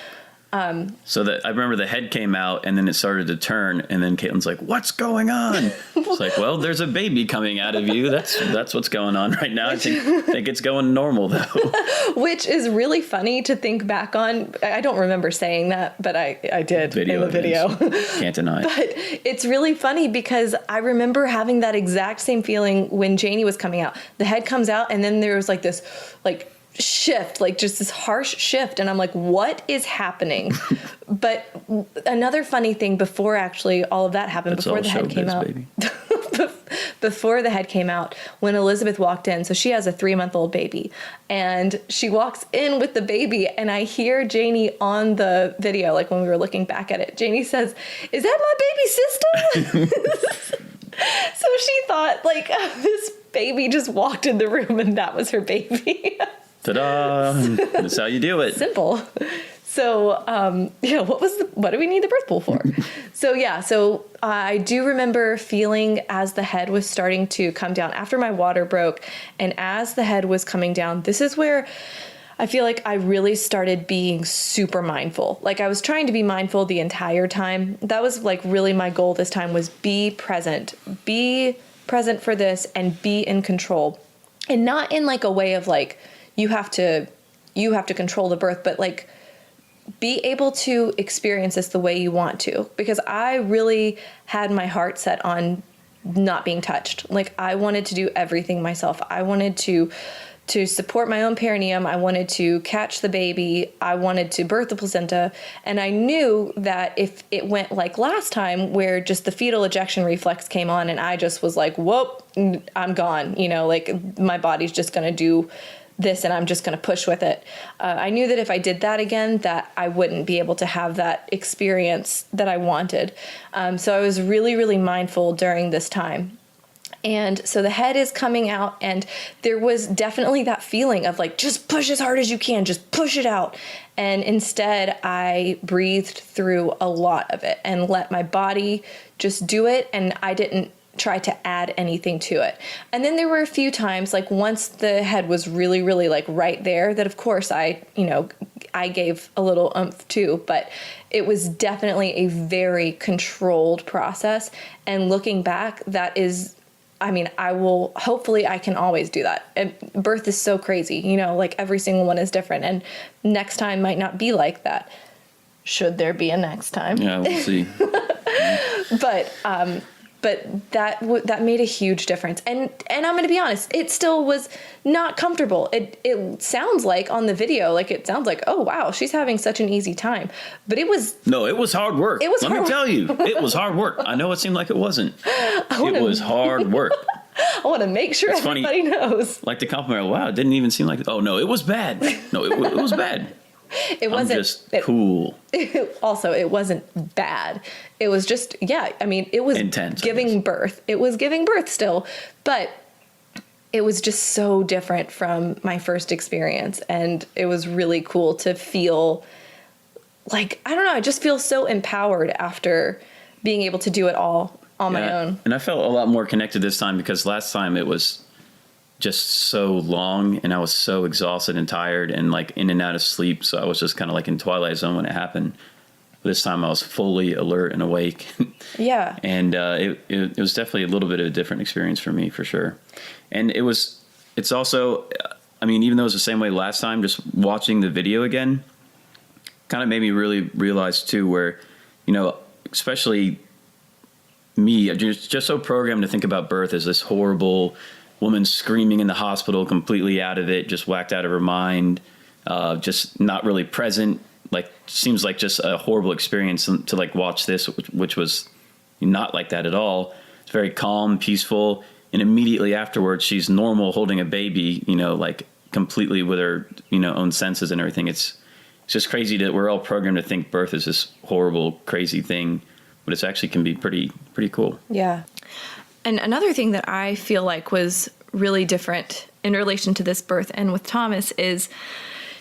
Speaker 3: So that I remember the head came out and then it started to turn, and then Katelyn's like, what's going on? It's like, well, there's a baby coming out of you. That's what's going on right now. I think it's going normal though.
Speaker 2: Which is really funny to think back on. I don't remember saying that, but I did in the video.
Speaker 3: Can't deny it.
Speaker 2: But it's really funny because I remember having that exact same feeling when Janie was coming out. The head comes out and then there was like this shift, like just this harsh shift, and I'm like, what is happening? But another funny thing before actually all of that happened, before the head came out, before the head came out, when Elizabeth walked in, so she has a 3-month-old baby, and she walks in with the baby, and I hear Janie on the video, like when we were looking back at it, Janie says, "Is that my baby's sister?" So she thought like this baby just walked in the room and that was her baby.
Speaker 3: Ta-da! That's how you do it.
Speaker 2: Simple. So, what do we need the birth pool for? So I do remember feeling as the head was starting to come down after my water broke, and as the head was coming down, this is where I feel like I really started being super mindful. Like I was trying to be mindful the entire time. That was like really my goal this time, was be present for this and be in control, and not in like a way of like, you have to control the birth, but like be able to experience this the way you want to, because I really had my heart set on not being touched. Like I wanted to do everything myself. I wanted to support my own perineum. I wanted to catch the baby. I wanted to birth the placenta. And I knew that if it went like last time, where just the fetal ejection reflex came on and I just was like, whoop, I'm gone. Like my body's just going to do this and I'm just going to push with it. I knew that if I did that again, that I wouldn't be able to have that experience that I wanted. So I was really, really mindful during this time. And so the head is coming out, and there was definitely that feeling of like, just push as hard as you can, just push it out. And instead I breathed through a lot of it and let my body just do it. And I didn't try to add anything to it. And then there were a few times, like once the head was really, really like right there, that of course I gave a little oomph too, but it was definitely a very controlled process. And looking back, hopefully I can always do that. And birth is so crazy, like every single one is different, and next time might not be like that. Should there be a next time?
Speaker 3: Yeah, we'll see.
Speaker 2: But that made a huge difference. And I'm going to be honest, it still was not comfortable. It sounds like on the video, like it sounds like, oh wow, she's having such an easy time. But it was
Speaker 3: hard work. Let me tell you, it was hard work. I know it seemed like it wasn't. It was hard work.
Speaker 2: I want to make sure everybody knows.
Speaker 3: Like the compliment, wow, it didn't even seem like, oh no, it was bad. No, it was bad.
Speaker 2: It wasn't
Speaker 3: just cool.
Speaker 2: Also, it wasn't bad. It was just, it was
Speaker 3: intense,
Speaker 2: giving birth. It was giving birth still, but it was just so different from my first experience. And it was really cool to feel like, I don't know, I just feel so empowered after being able to do it all on my own.
Speaker 3: And I felt a lot more connected this time because last time it was just so long and I was so exhausted and tired and like in and out of sleep. So I was just kind of like in Twilight Zone when it happened. This time I was fully alert and awake.
Speaker 2: Yeah.
Speaker 3: And it was definitely a little bit of a different experience for me, for sure. And it's also, I mean, even though it was the same way last time, just watching the video again kind of made me really realize too, where, especially me, just so programmed to think about birth as this horrible woman screaming in the hospital, completely out of it, just whacked out of her mind, just not really present. Like, seems like just a horrible experience to like watch this, which was not like that at all. It's very calm, peaceful. And immediately afterwards, she's normal holding a baby, like completely with her, own senses and everything. It's just crazy that we're all programmed to think birth is this horrible, crazy thing, but it's actually can be pretty cool.
Speaker 2: Yeah. And another thing that I feel like was really different in relation to this birth and with Thomas is,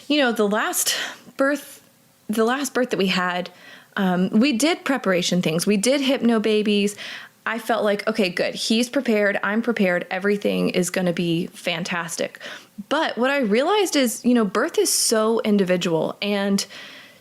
Speaker 2: the last birth that we had, we did preparation things. We did hypno babies. I felt like, okay, good. He's prepared. I'm prepared. Everything is going to be fantastic. But what I realized is, birth is so individual, and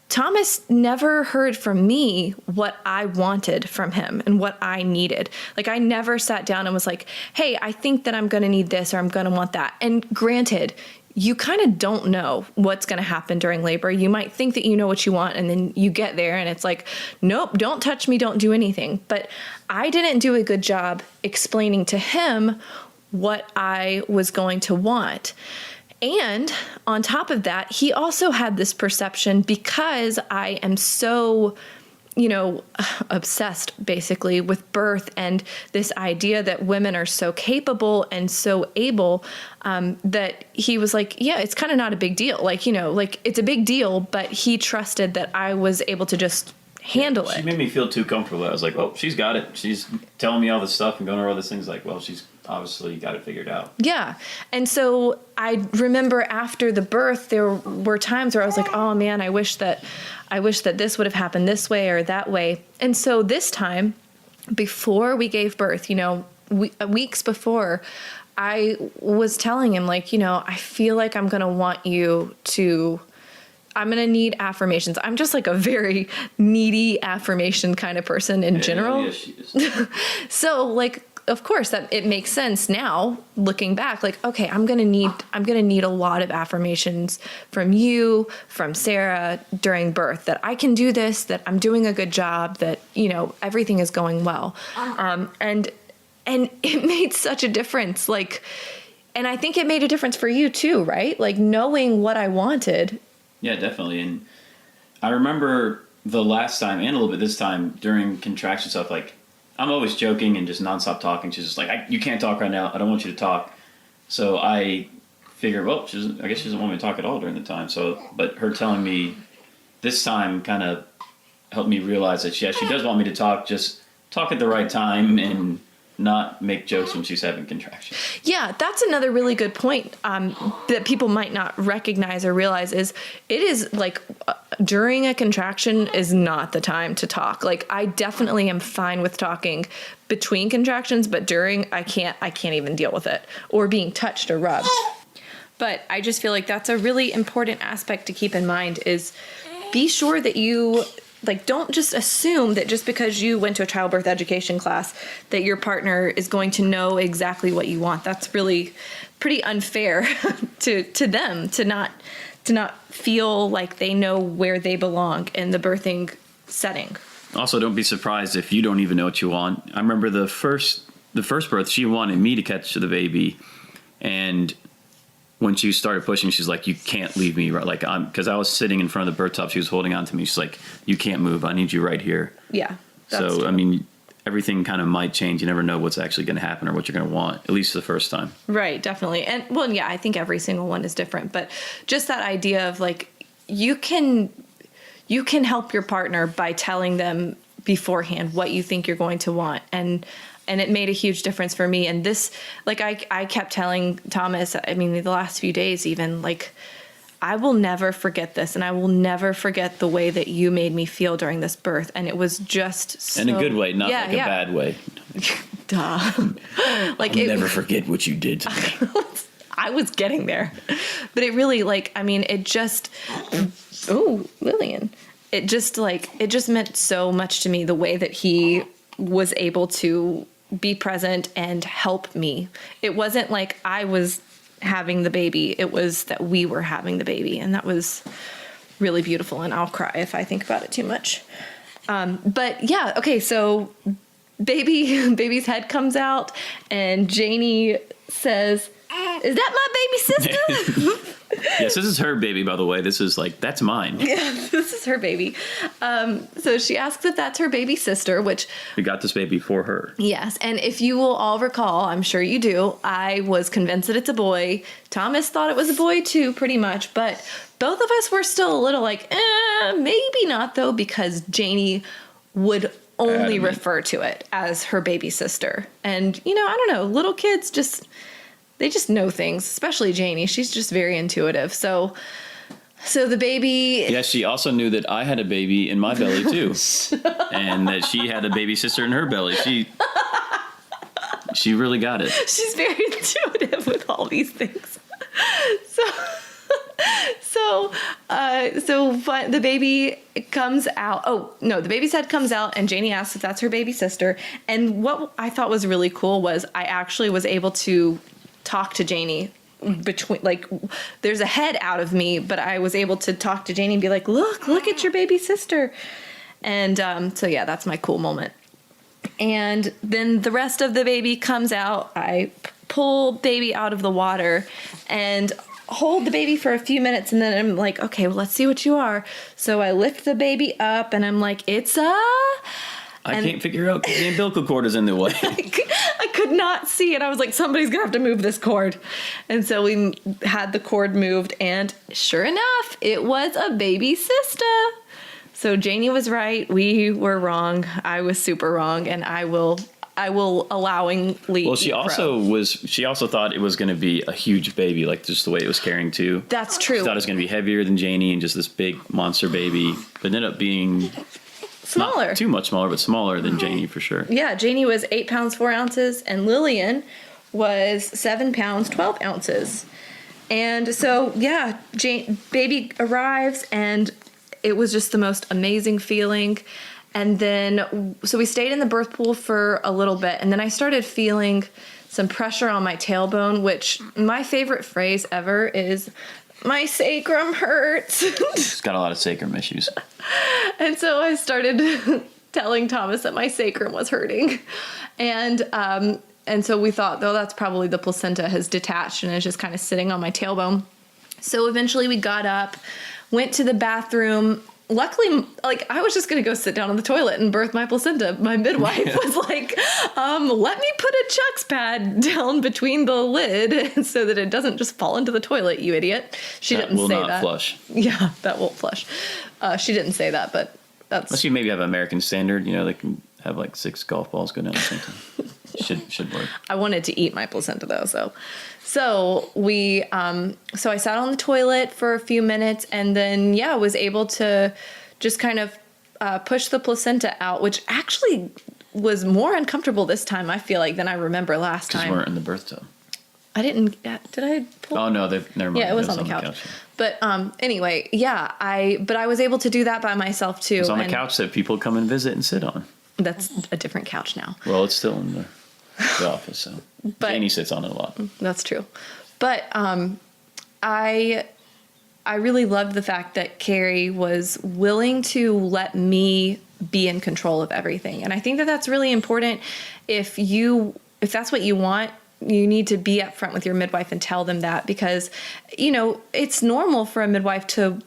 Speaker 2: Thomas never heard from me what I wanted from him and what I needed. Like, I never sat down and was like, hey, I think that I'm going to need this or I'm going to want that. And granted, you kind of don't know what's going to happen during labor. You might think that you know what you want, and then you get there and it's like, nope, don't touch me, don't do anything. But I didn't do a good job explaining to him what I was going to want. And on top of that, he also had this perception, because I am so, obsessed basically with birth and this idea that women are so capable and so able, that he was like, yeah, it's kind of not a big deal. Like, it's a big deal, but he trusted that I was able to just handle it.
Speaker 3: She made me feel too comfortable. I was like, well, she's got it. She's telling me all this stuff and going over all these things. Like, well, she's obviously got it figured out.
Speaker 2: Yeah. And so I remember after the birth, there were times where I was like, oh man, I wish that this would have happened this way or that way. And so this time, before we gave birth, weeks before, I was telling him, like, I feel like I'm going to need affirmations. I'm just like a very needy affirmation kind of person in general.
Speaker 3: Yeah, she is.
Speaker 2: So like, of course that it makes sense now looking back, like, okay, I'm going to need a lot of affirmations from you, from Sarah during birth, that I can do this, that I'm doing a good job, that, everything is going well. And it made such a difference. Like, and I think it made a difference for you too, right? Like, knowing what I wanted. Yeah,
Speaker 3: definitely. And I remember the last time and a little bit this time during contraction stuff, like, I'm always joking and just nonstop talking. She's just like, you can't talk right now. I don't want you to talk. So I figured, well, I guess she doesn't want me to talk at all during the time. So, but her telling me this time kind of helped me realize that, she does want me to talk, just talk at the right time and not make jokes when she's having contractions.
Speaker 2: Yeah, that's another really good point that people might not recognize or realize is it is like during a contraction is not the time to talk. Like, I definitely am fine with talking between contractions, but during I can't even deal with it, or being touched or rubbed. But I just feel like that's a really important aspect to keep in mind is be sure that you don't just assume that just because you went to a childbirth education class that your partner is going to know exactly what you want. That's really pretty unfair to them to not feel like they know where they belong in the birthing setting.
Speaker 3: Also, don't be surprised if you don't even know what you want. I remember the first birth, she wanted me to catch the baby, and when she started pushing, she's like, "You can't leave me." Right, like because I was sitting in front of the birth tub, she was holding on to me. She's like, "You can't move. I need you right here."
Speaker 2: Yeah.
Speaker 3: So true. I mean, everything kind of might change. You never know what's actually going to happen or what you're going to want, at least the first time.
Speaker 2: Right, definitely. And well, yeah, I think every single one is different, but just that idea of like you can help your partner by telling them beforehand what you think you're going to want, and it made a huge difference for me. And this, like I kept telling Thomas, I mean, the last few days even, like, I will never forget this, and I will never forget the way that you made me feel during this birth. And it was just so...
Speaker 3: In a good way, not a bad way.
Speaker 2: Duh. Like,
Speaker 3: I'll never forget what you did to me.
Speaker 2: I was getting there. But it really, like, I mean, it just... Oh, Lillian. It just meant so much to me, the way that he was able to be present and help me. It wasn't like I was having the baby, it was that we were having the baby, and that was really beautiful. And I'll cry if I think about it too much. But yeah, okay, so baby's head comes out, and Janie says, "Is that my baby sister?"
Speaker 3: Yes, this is her baby, by the way. This is like, that's mine.
Speaker 2: Yeah, this is her baby. So she asks if that's her baby sister, which...
Speaker 3: We got this baby for her.
Speaker 2: Yes, and if you will all recall, I'm sure you do, I was convinced that it's a boy. Thomas thought it was a boy too, pretty much, but both of us were still a little like, maybe not though, because Janie would only refer to it as her baby sister. And, you know, I don't know, little kids they just know things, especially Janie. She's just very intuitive. So the baby...
Speaker 3: Yeah, she also knew that I had a baby in my belly, too. And that she had a baby sister in her belly. She really got it. She's
Speaker 2: very intuitive with all these things. But the baby comes out. Oh, no, the baby's head comes out, and Janie asks if that's her baby sister. And what I thought was really cool was I actually was able to talk to Janie between, like, there's a head out of me, but I was able to talk to Janie and be like, look at your baby sister. And so yeah, that's my cool moment. And then the rest of the baby comes out. I pull baby out of the water and hold the baby for a few minutes, and then I'm like, okay, well, let's see what you are. So I lift the baby up, and I'm like, it's
Speaker 3: I can't figure out because the umbilical cord is in the way.
Speaker 2: I could not see it. I was like, somebody's going to have to move this cord. And so we had the cord moved, and sure enough, it was a baby sister. So Janie was right. We were wrong. I was super wrong, and I will allowingly.
Speaker 3: Well, she also thought it was going to be a huge baby, like just the way it was carrying too.
Speaker 2: That's true.
Speaker 3: She thought it was going to be heavier than Janie and just this big monster baby, but it ended up being
Speaker 2: smaller.
Speaker 3: Not too much smaller, but smaller than Janie for sure.
Speaker 2: Yeah, Janie was 8 pounds 4 ounces, and Lillian was 7 pounds 12 ounces. And so yeah, baby arrives, and it was just the most amazing feeling. And then, so we stayed in the birth pool for a little bit, and then I started feeling some pressure on my tailbone, which my favorite phrase ever is, my sacrum hurts.
Speaker 3: She's got a lot of sacrum issues.
Speaker 2: And so I started telling Thomas that my sacrum was hurting. And so we thought, oh, that's probably the placenta has detached and is just kind of sitting on my tailbone. So eventually we got up, went to the bathroom. Luckily, like, I was just going to go sit down on the toilet and birth my placenta. My midwife was like, let me put a Chuck's pad down between the lid so that it doesn't just fall into the toilet, you idiot. She didn't say that. That will not flush. Yeah, that won't flush. She didn't say that, but that's...
Speaker 3: Unless you maybe have American Standard, you know, they can have like 6 golf balls go down at the same time. Should work.
Speaker 2: I wanted to eat my placenta though, So we, so I sat on the toilet for a few minutes, and then, yeah, was able to just kind of push the placenta out, which actually was more uncomfortable this time, I feel like, than I remember last time.
Speaker 3: Because you weren't in the birth tub.
Speaker 2: I didn't, did I pull?
Speaker 3: Oh, no, never mind.
Speaker 2: Yeah, it was on the couch. But anyway, yeah, but I was able to do that by myself too. It was
Speaker 3: on the couch that people come and visit and sit on.
Speaker 2: That's a different couch now.
Speaker 3: Well, it's still in the office, so Janie sits on it a lot.
Speaker 2: That's true. But I I really loved the fact that Carrie was willing to let me be in control of everything. And I think that that's really important. If that's what you want, you need to be upfront with your midwife and tell them that, because, it's normal for a midwife to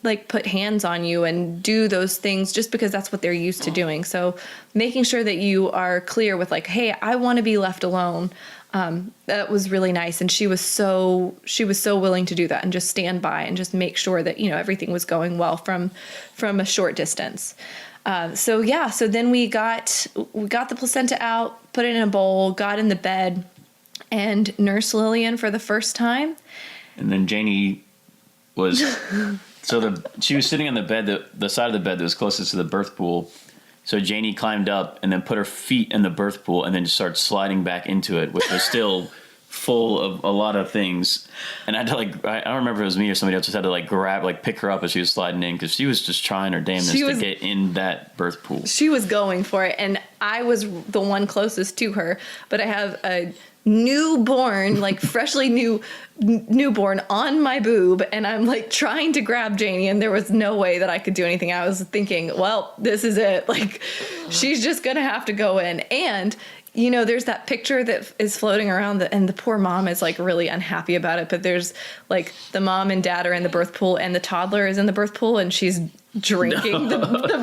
Speaker 2: like put hands on you and do those things just because that's what they're used to doing. So making sure that you are clear with like, hey, I want to be left alone. That was really nice. And she was so willing to do that and just stand by and just make sure that, everything was going well from a short distance. So then we got the placenta out, put it in a bowl, got in the bed, and nursed Lillian for the first time.
Speaker 3: And then Janie was, she was sitting on the bed, the side of the bed that was closest to the birth pool. So Janie climbed up and then put her feet in the birth pool and then just started sliding back into it, which was still full of a lot of things. And I had to I don't remember if it was me or somebody else, just had to pick her up as she was sliding in, because she was just trying her damnedest to get in that birth pool.
Speaker 2: She was going for it. And I was the one closest to her, but I have a newborn, freshly newborn on my boob, and I'm trying to grab Janie, and there was no way that I could do anything. I was thinking, well, this is it. She's just gonna have to go in. And there's that picture that is floating around, and the poor mom is really unhappy about it. But there's the mom and dad are in the birth pool, and the toddler is in the birth pool, and she's drinking the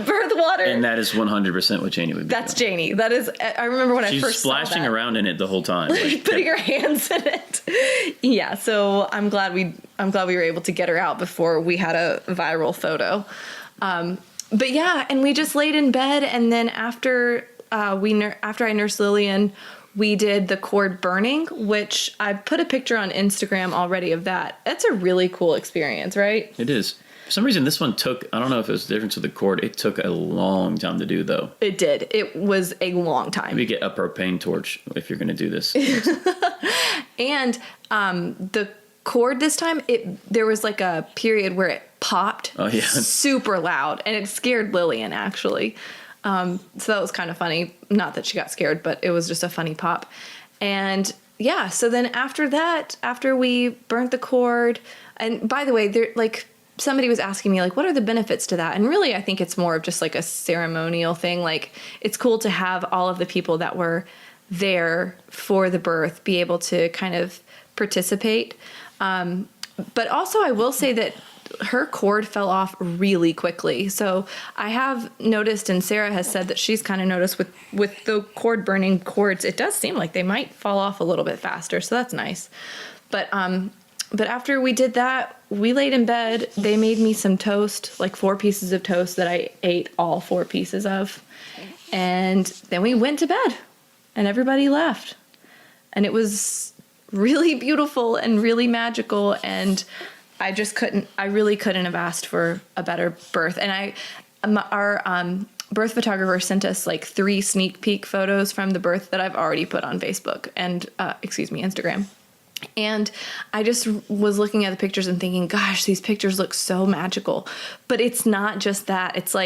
Speaker 2: birth water.
Speaker 3: And that is 100% what Janie would be
Speaker 2: That's
Speaker 3: doing.
Speaker 2: Janie. That is, I remember when I first saw that.
Speaker 3: She's splashing around in it the whole time.
Speaker 2: Putting her hands in it. Yeah, so I'm glad we were able to get her out before we had a viral photo. But yeah, and we just laid in bed, and then after I nursed Lillian, we did the cord burning, which I put a picture on Instagram already of that. That's a really cool experience, right?
Speaker 3: It is. For some reason, this one took, I don't know if it was the difference with the cord, it took a long time to do, though.
Speaker 2: It did. It was a long time.
Speaker 3: Maybe get a propane torch if you're going to do this.
Speaker 2: And the cord this time, there was a period where it popped super loud, and it scared Lillian, actually. So that was kind of funny. Not that she got scared, but it was just a funny pop. And yeah, so then after that, after we burnt the cord, and by the way, there somebody was asking me what are the benefits to that? And really, I think it's more of just a ceremonial thing. It's cool to have all of the people that were there for the birth be able to kind of participate. But also I will say that her cord fell off really quickly. So I have noticed, and Sarah has said that she's kind of noticed with the cord burning cords, it does seem like they might fall off a little bit faster. So that's nice. But after we did that, we laid in bed. They made me some toast, 4 pieces of toast that I ate all 4 pieces of. And then we went to bed and everybody left. And it was really beautiful and really magical. And I really couldn't have asked for a better birth. And our birth photographer sent us 3 sneak peek photos from the birth that I've already put on Facebook and, Instagram. And I just was looking at the pictures and thinking, gosh, these pictures look so magical. But it's not just that. It's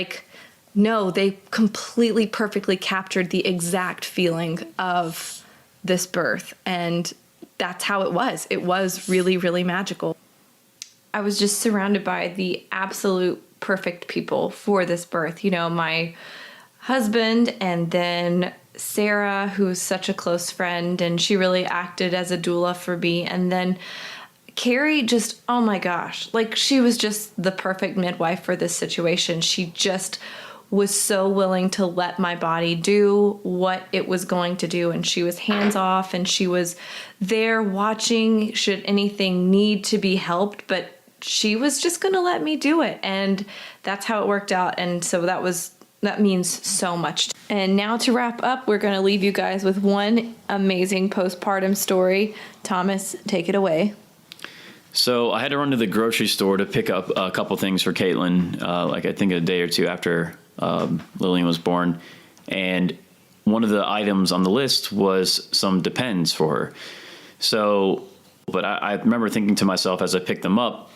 Speaker 2: no, they completely perfectly captured the exact feeling of this birth. And that's how it was. It was really, really magical. I was just surrounded by the absolute perfect people for this birth. My husband, and then Sarah, who's such a close friend, and she really acted as a doula for me. And then Carrie, just, oh my gosh, she was just the perfect midwife for this situation. She just was so willing to let my body do what it was going to do. And she was hands off, and she was there watching should anything need to be helped, but she was just going to let me do it. And that's how it worked out. And so that means so much. And now to wrap up, we're going to leave you guys with one amazing postpartum story. Thomas, take it away.
Speaker 3: So I had to run to the grocery store to pick up a couple things for Katelyn, I think a day or two after Lillian was born. And one of the items on the list was some Depends for her. So, but I remember thinking to myself as I picked them up,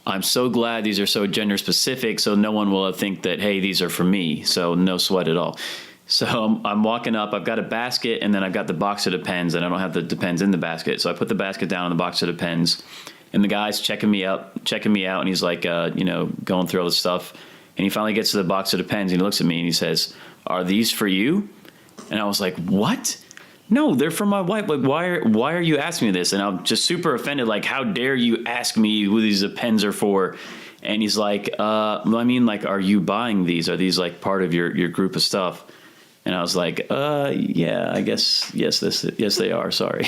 Speaker 3: I'm so glad these are so gender specific, so no one will think that, hey, these are for me. So no sweat at all. So I'm walking up, I've got a basket, and then I've got the box of Depends, and I don't have the Depends in the basket. So I put the basket down on the box of Depends, And the guy's checking me out, and he's like, going through all this stuff. And he finally gets to the box of the pens, and he looks at me, and he says, "Are these for you?" And I was like, "What? No, they're for my wife. Like, why are you asking me this?" And I'm just super offended. Like, how dare you ask me who these pens are for? And he's like, well, I mean, like, are you buying these? Are these like part of your group of stuff? And I was like, yeah, I guess, yes, they are. Sorry.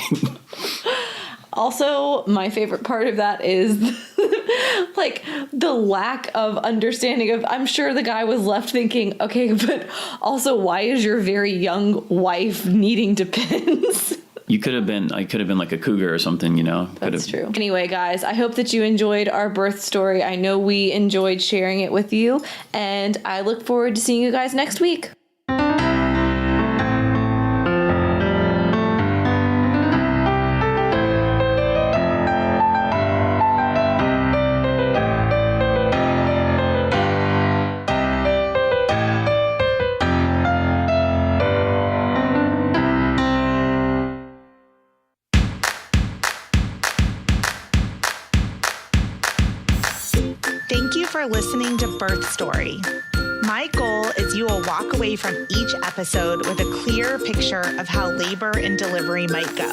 Speaker 2: Also, my favorite part of that is like the lack of understanding of, I'm sure the guy was left thinking, okay, but also why is your very young wife needing to pins?
Speaker 3: I could have been like a cougar or something,
Speaker 2: That's true. Anyway, guys, I hope that you enjoyed our birth story. I know we enjoyed sharing it with you, and I look forward to seeing you guys next week.
Speaker 1: Thank you for listening to Birth Story. My goal is you will walk away from each episode with a clear picture of how labor and delivery might go,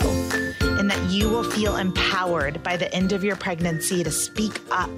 Speaker 1: and that you will feel empowered by the end of your pregnancy to speak up